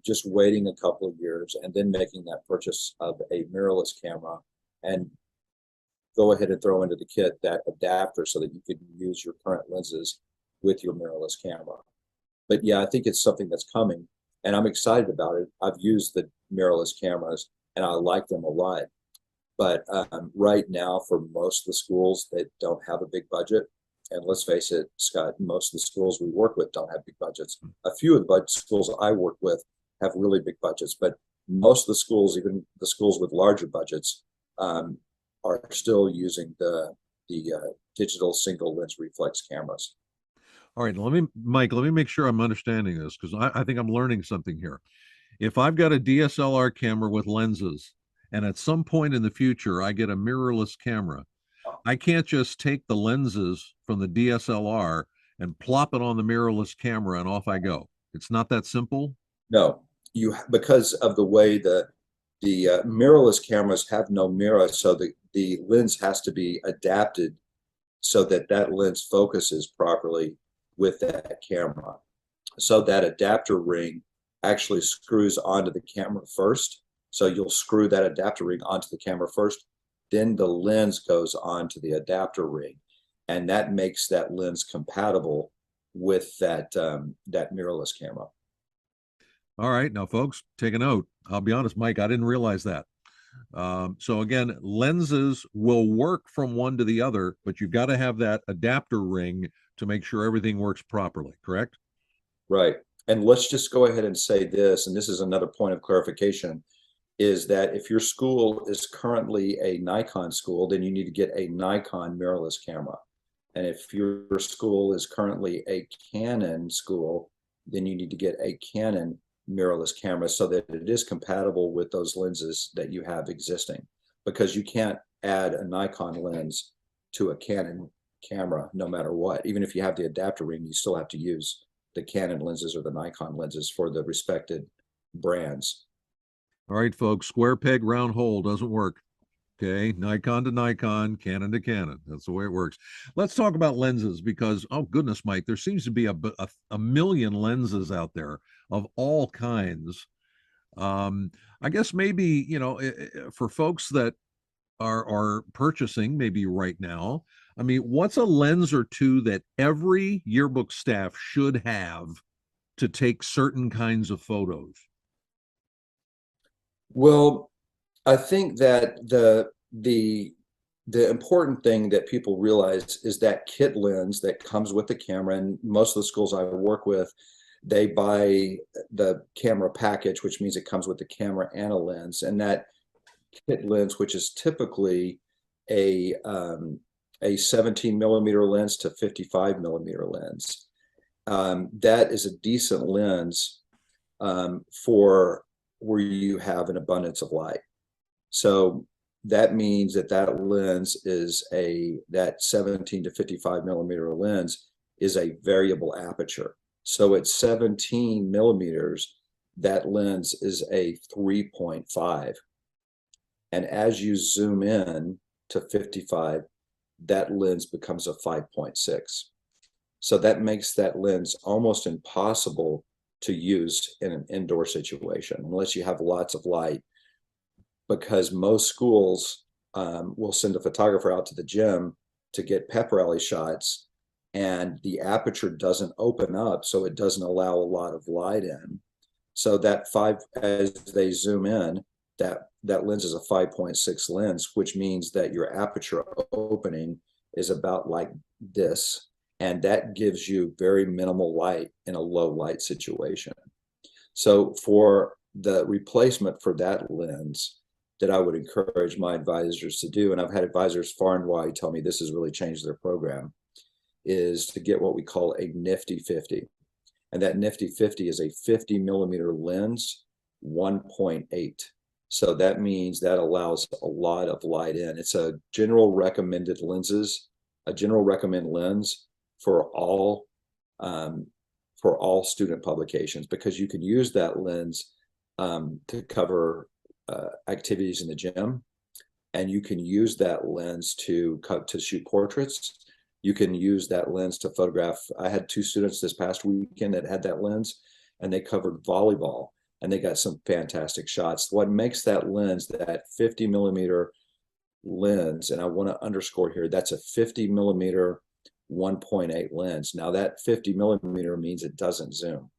just waiting a couple of years and then making that purchase of a mirrorless camera and go ahead and throw into the kit that adapter so that you can use your current lenses with your mirrorless camera. But yeah, I think it's something that's coming and I'm excited about it. I've used the mirrorless cameras and I like them a lot. But right now, for most of the schools that don't have a big budget, and let's face it, Scott, most of the schools we work with don't have big budgets. A few of the schools I work with have really big budgets, but most of the schools, even the schools with larger budgets, are still using the digital single lens reflex cameras. All right, Mike, let me make sure I'm understanding this because I think I'm learning something here. If I've got a DSLR camera with lenses, and at some point in the future I get a mirrorless camera, I can't just take the lenses from the DSLR and plop it on the mirrorless camera and off I go. It's not that simple. No, because of the way the mirrorless cameras have no mirror, so the lens has to be adapted so that that lens focuses properly with that camera. So that adapter ring actually screws onto the camera first. So you'll screw that adapter ring onto the camera first, then the lens goes onto the adapter ring, and that makes that lens compatible with that that mirrorless camera. All right, now folks, take a note. I'll be honest, Mike, I didn't realize that. So again, lenses will work from one to the other, but you've got to have that adapter ring to make sure everything works properly, correct? Right. And let's just go ahead and say this, and this is another point of clarification, is that if your school is currently a Nikon school, then you need to get a Nikon mirrorless camera. And if your school is currently a Canon school, then you need to get a Canon mirrorless camera so that it is compatible with those lenses that you have existing, because you can't add a Nikon lens to a Canon camera no matter what. Even if you have the adapter ring, you still have to use the Canon lenses or the Nikon lenses for the respected brands. All right, folks, square peg, round hole doesn't work. Okay, Nikon to Nikon, Canon to Canon. That's the way it works. Let's talk about lenses because, oh goodness, Mike, there seems to be a million lenses out there of all kinds. I guess maybe, for folks that are purchasing maybe right now, I mean, what's a lens or two that every yearbook staff should have to take certain kinds of photos? Well, I think that the important thing that people realize is that kit lens that comes with the camera, and most of the schools I work with, they buy the camera package, which means it comes with the camera and a lens, and that kit lens, which is typically a 17 millimeter lens to 55 millimeter lens, that is a decent lens for where you have an abundance of light. So that means that that lens is that 17 to 55 millimeter lens is a variable aperture. So at 17 millimeters, that lens is a 3.5. And as you zoom in to 55, that lens becomes a 5.6. So that makes that lens almost impossible to use in an indoor situation unless you have lots of light, because most schools will send a photographer out to the gym to get pep rally shots, and the aperture doesn't open up, so it doesn't allow a lot of light in. So that as they zoom in, that lens is a 5.6 lens, which means that your aperture opening is about like this, and that gives you very minimal light in a low light situation. So for the replacement for that lens, that I would encourage my advisors to do, and I've had advisors far and wide tell me this has really changed their program, is to get what we call a Nifty 50. And that Nifty 50 is a 50 millimeter lens, 1.8. So that means that allows a lot of light in. It's a general recommended lenses, a general recommend lens for all student publications, because you can use that lens to cover activities in the gym, and you can use that lens to shoot portraits. You can use that lens to photograph. I had 2 students this past weekend that had that lens, and they covered volleyball, and they got some fantastic shots. What makes that lens, that 50 millimeter lens, and I want to underscore here, that's a 50 millimeter 1.8 lens. Now that 50 millimeter means it doesn't zoom,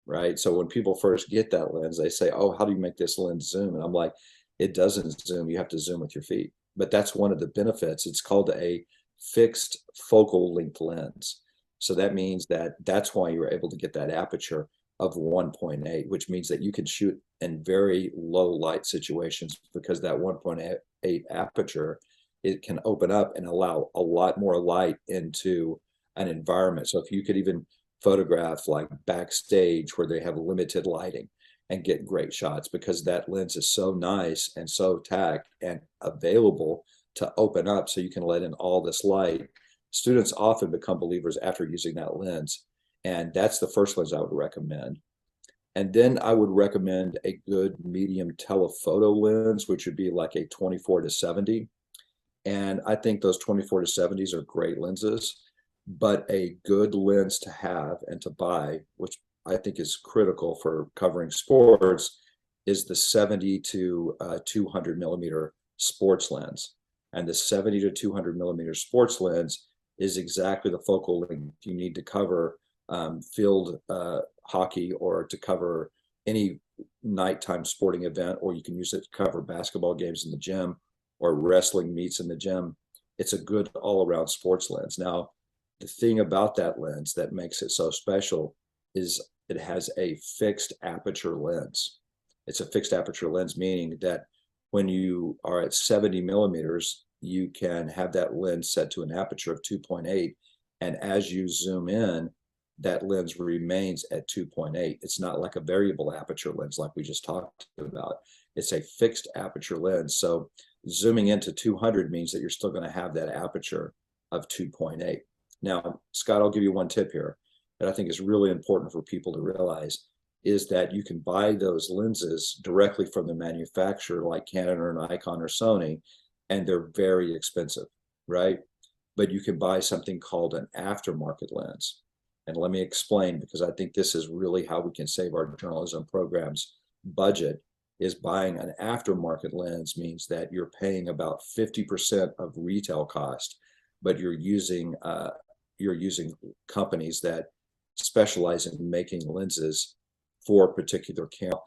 right? So when people first get that lens, they say, oh, how do you make this lens zoom? And I'm like, it doesn't zoom. You have to zoom with your feet. But that's one of the benefits. It's called a fixed focal length lens. So that means that that's why you're able to get that aperture of 1.8, which means that you can shoot in very low light situations, because that 1.8 aperture, it can open up and allow a lot more light into an environment. So if you could even photograph like backstage where they have limited lighting and get great shots, because that lens is so nice and so tacked and available to open up so you can let in all this light. Students often become believers after using that lens. And that's the first lens I would recommend. And then I would recommend a good medium telephoto lens, which would be like a 24-70. And I think those 24-70s are great lenses, but a good lens to have and to buy, which I think is critical for covering sports, is the 70 to 200 millimeter sports lens. And the 70 to 200 millimeter sports lens is exactly the focal length you need to cover field hockey, or to cover any nighttime sporting event, or you can use it to cover basketball games in the gym or wrestling meets in the gym. It's a good all-around sports lens. Now, the thing about that lens that makes it so special is it has a fixed aperture lens. It's a fixed aperture lens, meaning that when you are at 70 millimeters, you can have that lens set to an aperture of 2.8. And as you zoom in, that lens remains at 2.8. It's not like a variable aperture lens like we just talked about. It's a fixed aperture lens. So zooming into 200 means that you're still going to have that aperture of 2.8. Now, Scott, I'll give you one tip here that I think is really important for people to realize, is that you can buy those lenses directly from the manufacturer, like Canon or Nikon or Sony, and they're very expensive, right? But you can buy something called an aftermarket lens. And let me explain, because I think this is really how we can save our journalism program's budget. Is buying an aftermarket lens means that you're paying about 50% of retail cost, but you're using companies that specialize in making lenses for a particular camera.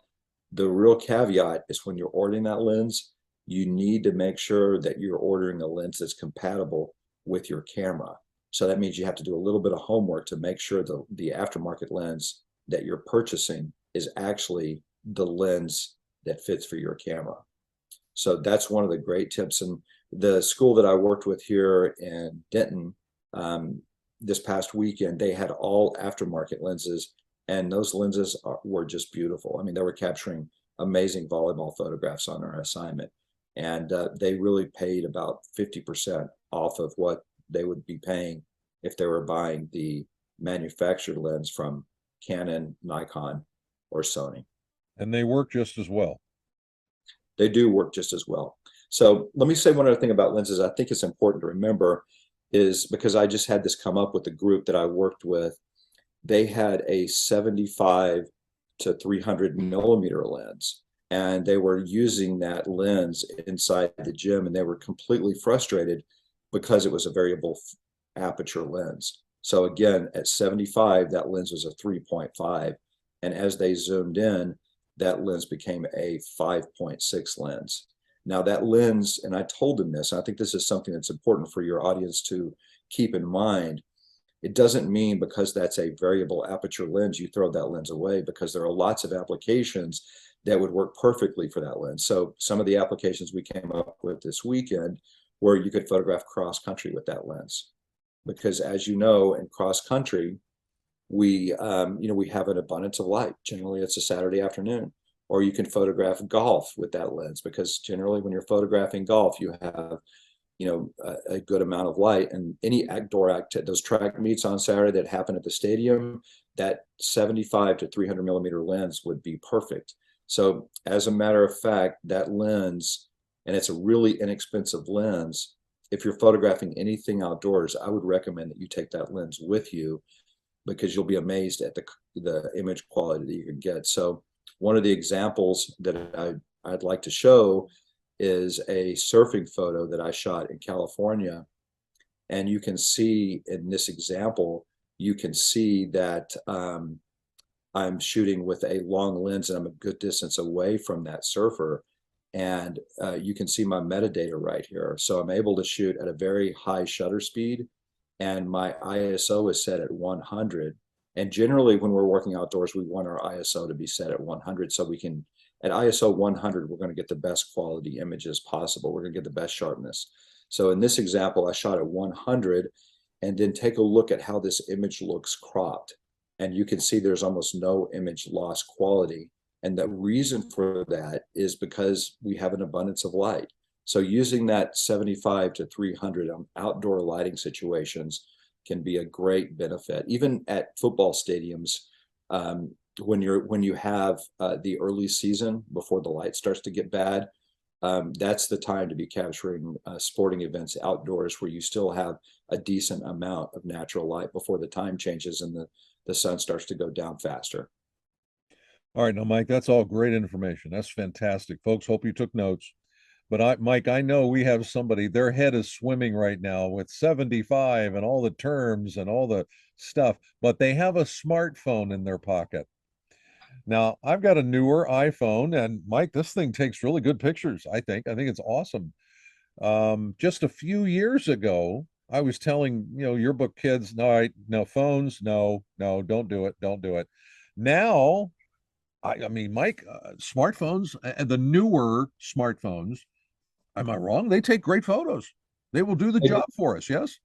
The real caveat is when you're ordering that lens, you need to make sure that you're ordering a lens that's compatible with your camera. So that means you have to do a little bit of homework to make sure the aftermarket lens that you're purchasing is actually the lens that fits for your camera. So that's one of the great tips. And the school that I worked with here in Denton this past weekend, they had all aftermarket lenses, and those lenses were just beautiful. I mean, they were capturing amazing volleyball photographs on our assignment, and they really paid about 50% off of what they would be paying if they were buying the manufactured lens from Canon, Nikon, or Sony. And they work just as well. They do work just as well. So let me say one other thing about lenses I think it's important to remember, is because I just had this come up with the group that I worked with. They had a 75 to 300 millimeter lens, and they were using that lens inside the gym, and they were completely frustrated because it was a variable aperture lens. So again, at 75, that lens was a 3.5. And as they zoomed in, that lens became a 5.6 lens. Now that lens, and I told them this, and I think this is something that's important for your audience to keep in mind, It doesn't mean because that's a variable aperture lens, you throw that lens away, because there are lots of applications that would work perfectly for that lens. So some of the applications we came up with this weekend where you could photograph cross country with that lens. Because as you know, in cross country, we have an abundance of light. Generally, it's a Saturday afternoon. Or you can photograph golf with that lens, because generally when you're photographing golf, you have a good amount of light, and any outdoor those track meets on Saturday that happen at the stadium, that 75 to 300 millimeter lens would be perfect. So as a matter of fact, that lens, and it's a really inexpensive lens, if you're photographing anything outdoors, I would recommend that you take that lens with you, because you'll be amazed at the image quality that you can get. So one of the examples that I'd like to show is a surfing photo that I shot in California. And you can see in this example, you can see that I'm shooting with a long lens and I'm a good distance away from that surfer. And you can see my metadata right here. So I'm able to shoot at a very high shutter speed, and my ISO is set at 100. And generally when we're working outdoors, we want our ISO to be set at 100, so we can, at ISO 100, we're going to get the best quality images possible. We're going to get the best sharpness. So in this example, I shot at 100, and then take a look at how this image looks cropped. And you can see there's almost no image loss quality. And the reason for that is because we have an abundance of light. So using that 75 to 300 on outdoor lighting situations can be a great benefit. Even at football stadiums, when you have the early season before the light starts to get bad, that's the time to be capturing sporting events outdoors, where you still have a decent amount of natural light before the time changes and the sun starts to go down faster. All right, now, Mike, that's all great information. That's fantastic. Folks, hope you took notes. But Mike, I know we have somebody, their head is swimming right now with 75 and all the terms and all the stuff, but they have a smartphone in their pocket. Now, I've got a newer iPhone, and Mike, this thing takes really good pictures, I think. I think it's awesome. Just a few years ago, I was telling, yearbook kids, no phones, no, don't do it, don't do it. Now, I mean, Mike, smartphones and the newer smartphones, am I wrong? They take great photos. They will do the They do. job for us. Yes.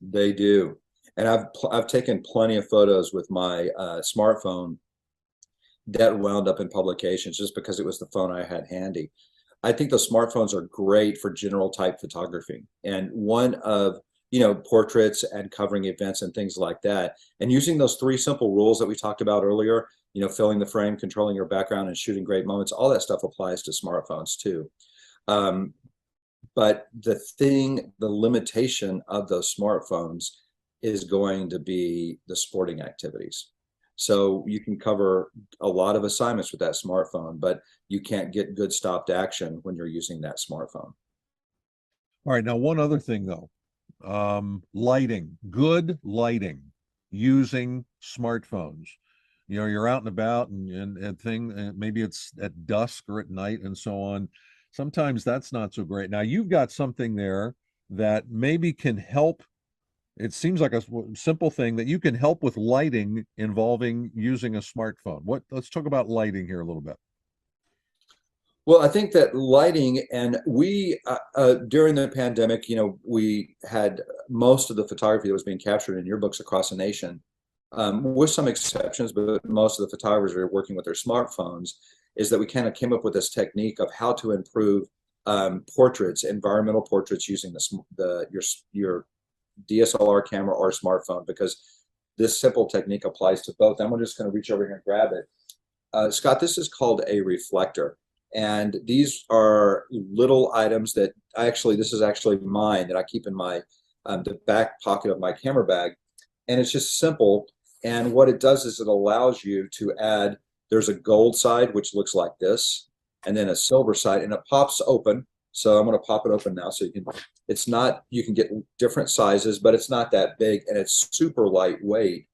They do. And I've taken plenty of photos with my smartphone that wound up in publications just because it was the phone I had handy. I think the smartphones are great for general type photography, and one of portraits and covering events and things like that. And using those three simple rules that we talked about earlier, filling the frame, controlling your background, and shooting great moments, all that stuff applies to smartphones too. But the limitation of those smartphones is going to be the sporting activities. So you can cover a lot of assignments with that smartphone, but you can't get good stopped action when you're using that smartphone. All right. Now, one other thing though, lighting, good lighting using smartphones. You're out and about and maybe it's at dusk or at night and so on. Sometimes that's not so great. Now, you've got something there that maybe can help. It seems like a simple thing that you can help with lighting involving using a smartphone. Let's talk about lighting here a little bit. Well, I think that lighting, and we during the pandemic, we had most of the photography that was being captured in yearbooks across the nation, with some exceptions, but most of the photographers are working with their smartphones. Is that we kind of came up with this technique of how to improve portraits, environmental portraits, using your DSLR camera or smartphone, because this simple technique applies to both. I'm just going to reach over here and grab it. Scott, this is called a reflector. And these are little items that this is actually mine that I keep in my the back pocket of my camera bag. And it's just simple. And what it does is it allows you to add, there's a gold side, which looks like this, and then a silver side, and it pops open. So I'm going to pop it open now. So you can get different sizes, but it's not that big, and it's super lightweight.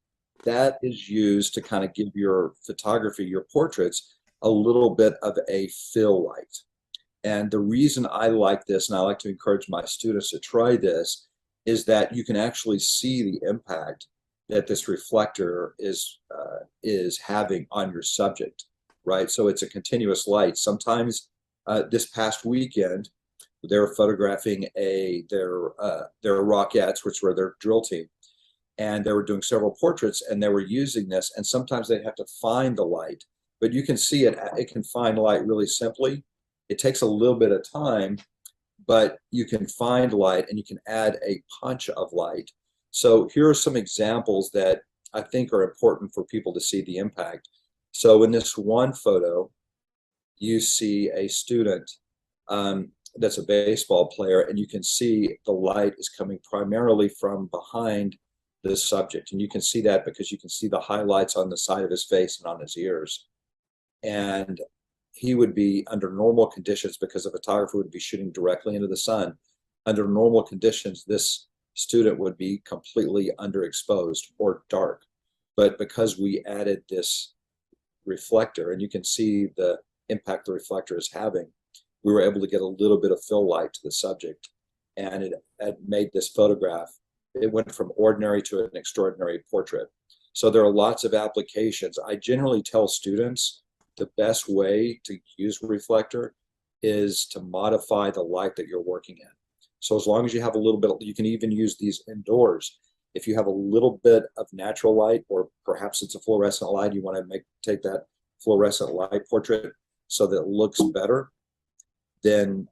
That is used to kind of give your photography, your portraits, a little bit of a fill light. And the reason I like this, and I like to encourage my students to try this, is that you can actually see the impact that this reflector is having on your subject, right? So it's a continuous light. Sometimes this past weekend, they were photographing their Rockettes, which were their drill team, and they were doing several portraits, and they were using this. And sometimes they have to find the light, but you can see it can find light really simply. It takes a little bit of time, but you can find light and you can add a punch of light. So here are some examples that I think are important for people to see the impact. So in this one photo, you see a student that's a baseball player, and you can see the light is coming primarily from behind the subject. And you can see that because you can see the highlights on the side of his face and on his ears. And he would be, under normal conditions, because a photographer would be shooting directly into the sun, under normal conditions, this student would be completely underexposed or dark. But because we added this reflector, and you can see the impact the reflector is having, we were able to get a little bit of fill light to the subject, and it made this photograph, it went from ordinary to an extraordinary portrait. So there are lots of applications. I generally tell students the best way to use a reflector is to modify the light that you're working in. So as long as you have a little bit, you can even use these indoors. If you have a little bit of natural light, or perhaps it's a fluorescent light, you want to take that fluorescent light portrait so that it looks better, then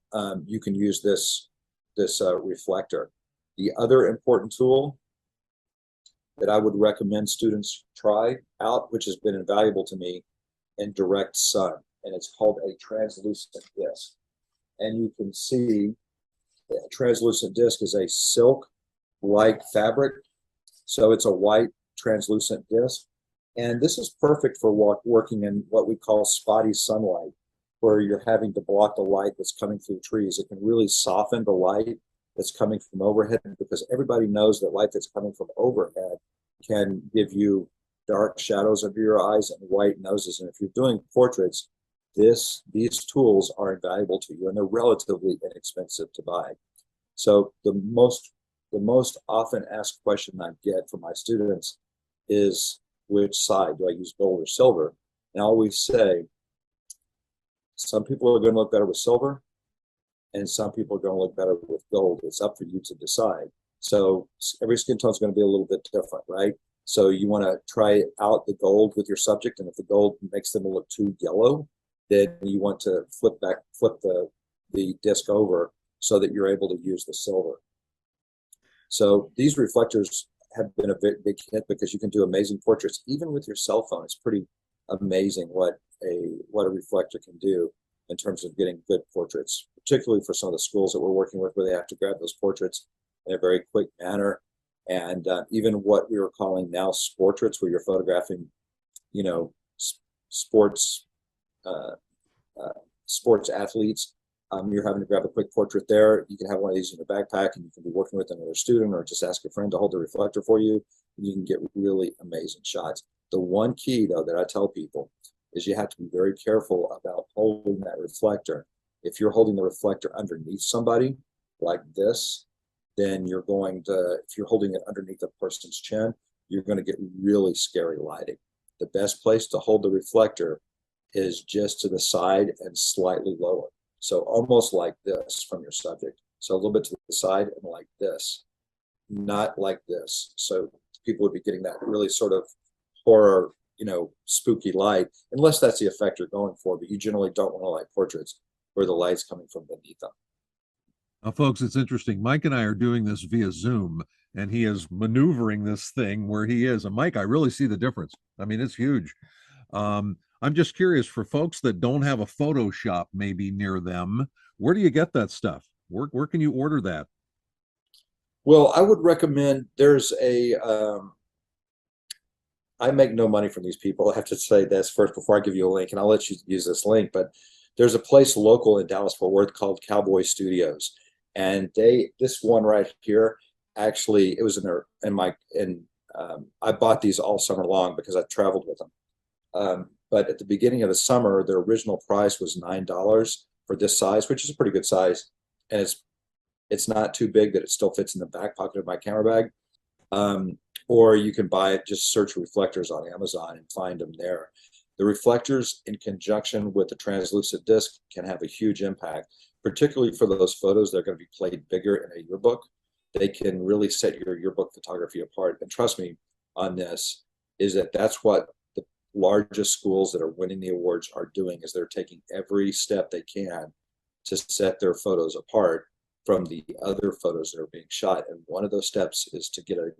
you can use this reflector. The other important tool that I would recommend students try out, which has been invaluable to me, in direct sun, and it's called a translucent disc. And you can see a translucent disc is a silk-like fabric, so it's a white translucent disc. And this is perfect for working in what we call spotty sunlight, where you're having to block the light that's coming through trees. It can really soften the light that's coming from overhead, because everybody knows that light that's coming from overhead can give you dark shadows under your eyes and white noses. And if you're doing portraits, these tools are invaluable to you, and they're relatively inexpensive to buy. So the most often asked question I get from my students is, which side do I use, gold or silver? And I always say, some people are going to look better with silver, and some people are going to look better with gold. It's up for you to decide. So every skin tone is going to be a little bit different, right? So you want to try out the gold with your subject, and if the gold makes them look too yellow, then you want to flip the disc over so that you're able to use the silver. So these reflectors have been a big hit, because you can do amazing portraits even with your cell phone. It's pretty amazing what a reflector can do in terms of getting good portraits, particularly for some of the schools that we're working with, where they have to grab those portraits in a very quick manner. And even what we were calling now sportraits, where you're photographing, sports athletes. You're having to grab a quick portrait there. You can have one of these in your backpack, and you can be working with another student, or just ask a friend to hold the reflector for you. And you can get really amazing shots. The one key, though, that I tell people is you have to be very careful about holding that reflector. If you're holding the reflector underneath somebody like this, then you're going to, if you're holding it underneath a person's chin, you're going to get really scary lighting. The best place to hold the reflector is just to the side and slightly lower. So almost like this from your subject. So a little bit to the side and like this, not like this. So people would be getting that really sort of horror, spooky light, unless that's the effect you're going for. But you generally don't want to light portraits where the light's coming from beneath them. Now, folks, it's interesting. Mike and I are doing this via Zoom, and he is maneuvering this thing where he is. And Mike, I really see the difference. I mean, it's huge. I'm just curious, for folks that don't have a photo shop maybe near them, where do you get that stuff? Where can you order that? Well, I would recommend, I make no money from these people. I have to say this first before I give you a link, and I'll let you use this link, but there's a place local in Dallas-Fort Worth called Cowboy Studios. And this one right here, actually, it was I bought these all summer long because I traveled with them. But at the beginning of the summer, their original price was $9 for this size, which is a pretty good size. And it's not too big that it still fits in the back pocket of my camera bag. or you can buy it, just search reflectors on Amazon and find them there. The reflectors in conjunction with the translucent disc can have a huge impact, particularly for those photos that are going to be played bigger in a yearbook. They can really set your yearbook photography apart. And trust me on this, is that that's what the largest schools that are winning the awards are doing, is they're taking every step they can to set their photos apart from the other photos that are being shot. And one of those steps is to get a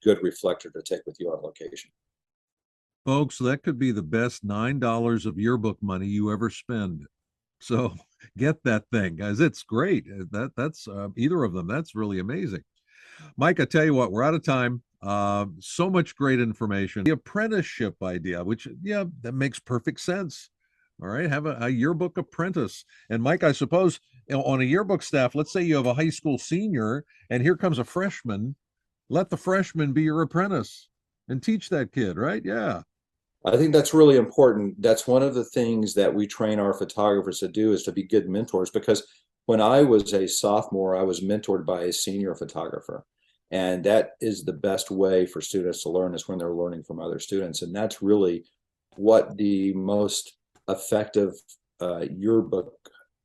good reflector to take with you on location. Folks, that could be the best $9 of yearbook money you ever spend. So get that thing, guys. It's great. That's either of them. That's really amazing. Mike, I tell you what, we're out of time. So much great information. The apprenticeship idea, which, yeah, that makes perfect sense. All right, have a yearbook apprentice. And Mike, I suppose on a yearbook staff, let's say you have a high school senior and here comes a freshman, let the freshman be your apprentice and teach that kid, right? Yeah. I think that's really important. That's one of the things that we train our photographers to do, is to be good mentors, because when I was a sophomore, I was mentored by a senior photographer. And that is the best way for students to learn, is when they're learning from other students. And that's really what the most effective yearbook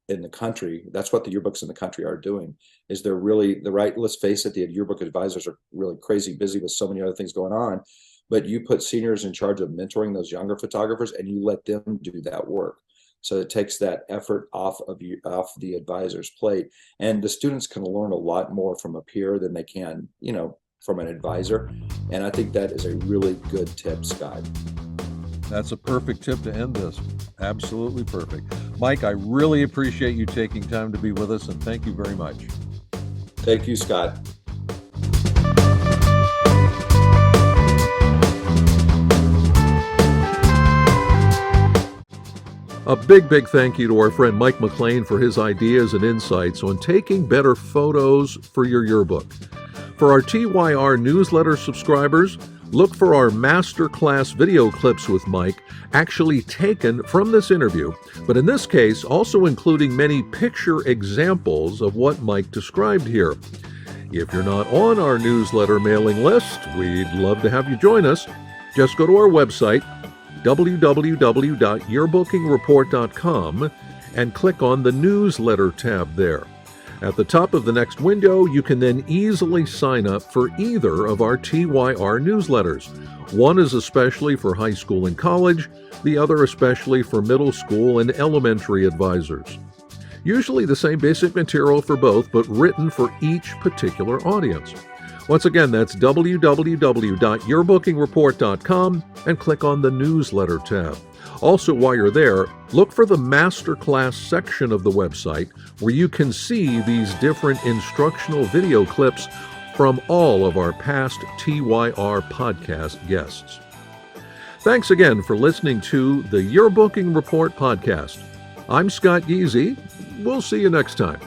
in the country, that's what the yearbooks in the country are doing, is they're really the right, let's face it, the yearbook advisors are really crazy busy with so many other things going on, but you put seniors in charge of mentoring those younger photographers and you let them do that work. So it takes that effort off the advisor's plate, and the students can learn a lot more from a peer than they can, from an advisor. And I think that is a really good tip, Scott. That's a perfect tip to end this. Absolutely perfect. Mike, I really appreciate you taking time to be with us, and thank you very much. Thank you, Scott. A big thank you to our friend Mike McLean for his ideas and insights on taking better photos for your yearbook. For our TYR newsletter subscribers, look for our masterclass video clips with Mike, actually taken from this interview, but in this case also including many picture examples of what Mike described here. If you're not on our newsletter mailing list, we'd love to have you join us. Just go to our website, www.yearbookingreport.com, and click on the newsletter tab there. At the top of the next window, you can then easily sign up for either of our TYR newsletters. One is especially for high school and college, the other especially for middle school and elementary advisors. Usually the same basic material for both, but written for each particular audience. Once again, that's www.yearbookingreport.com and click on the newsletter tab. Also, while you're there, look for the masterclass section of the website where you can see these different instructional video clips from all of our past TYR podcast guests. Thanks again for listening to the Yearbooking Report podcast. I'm Scott Giese. We'll see you next time.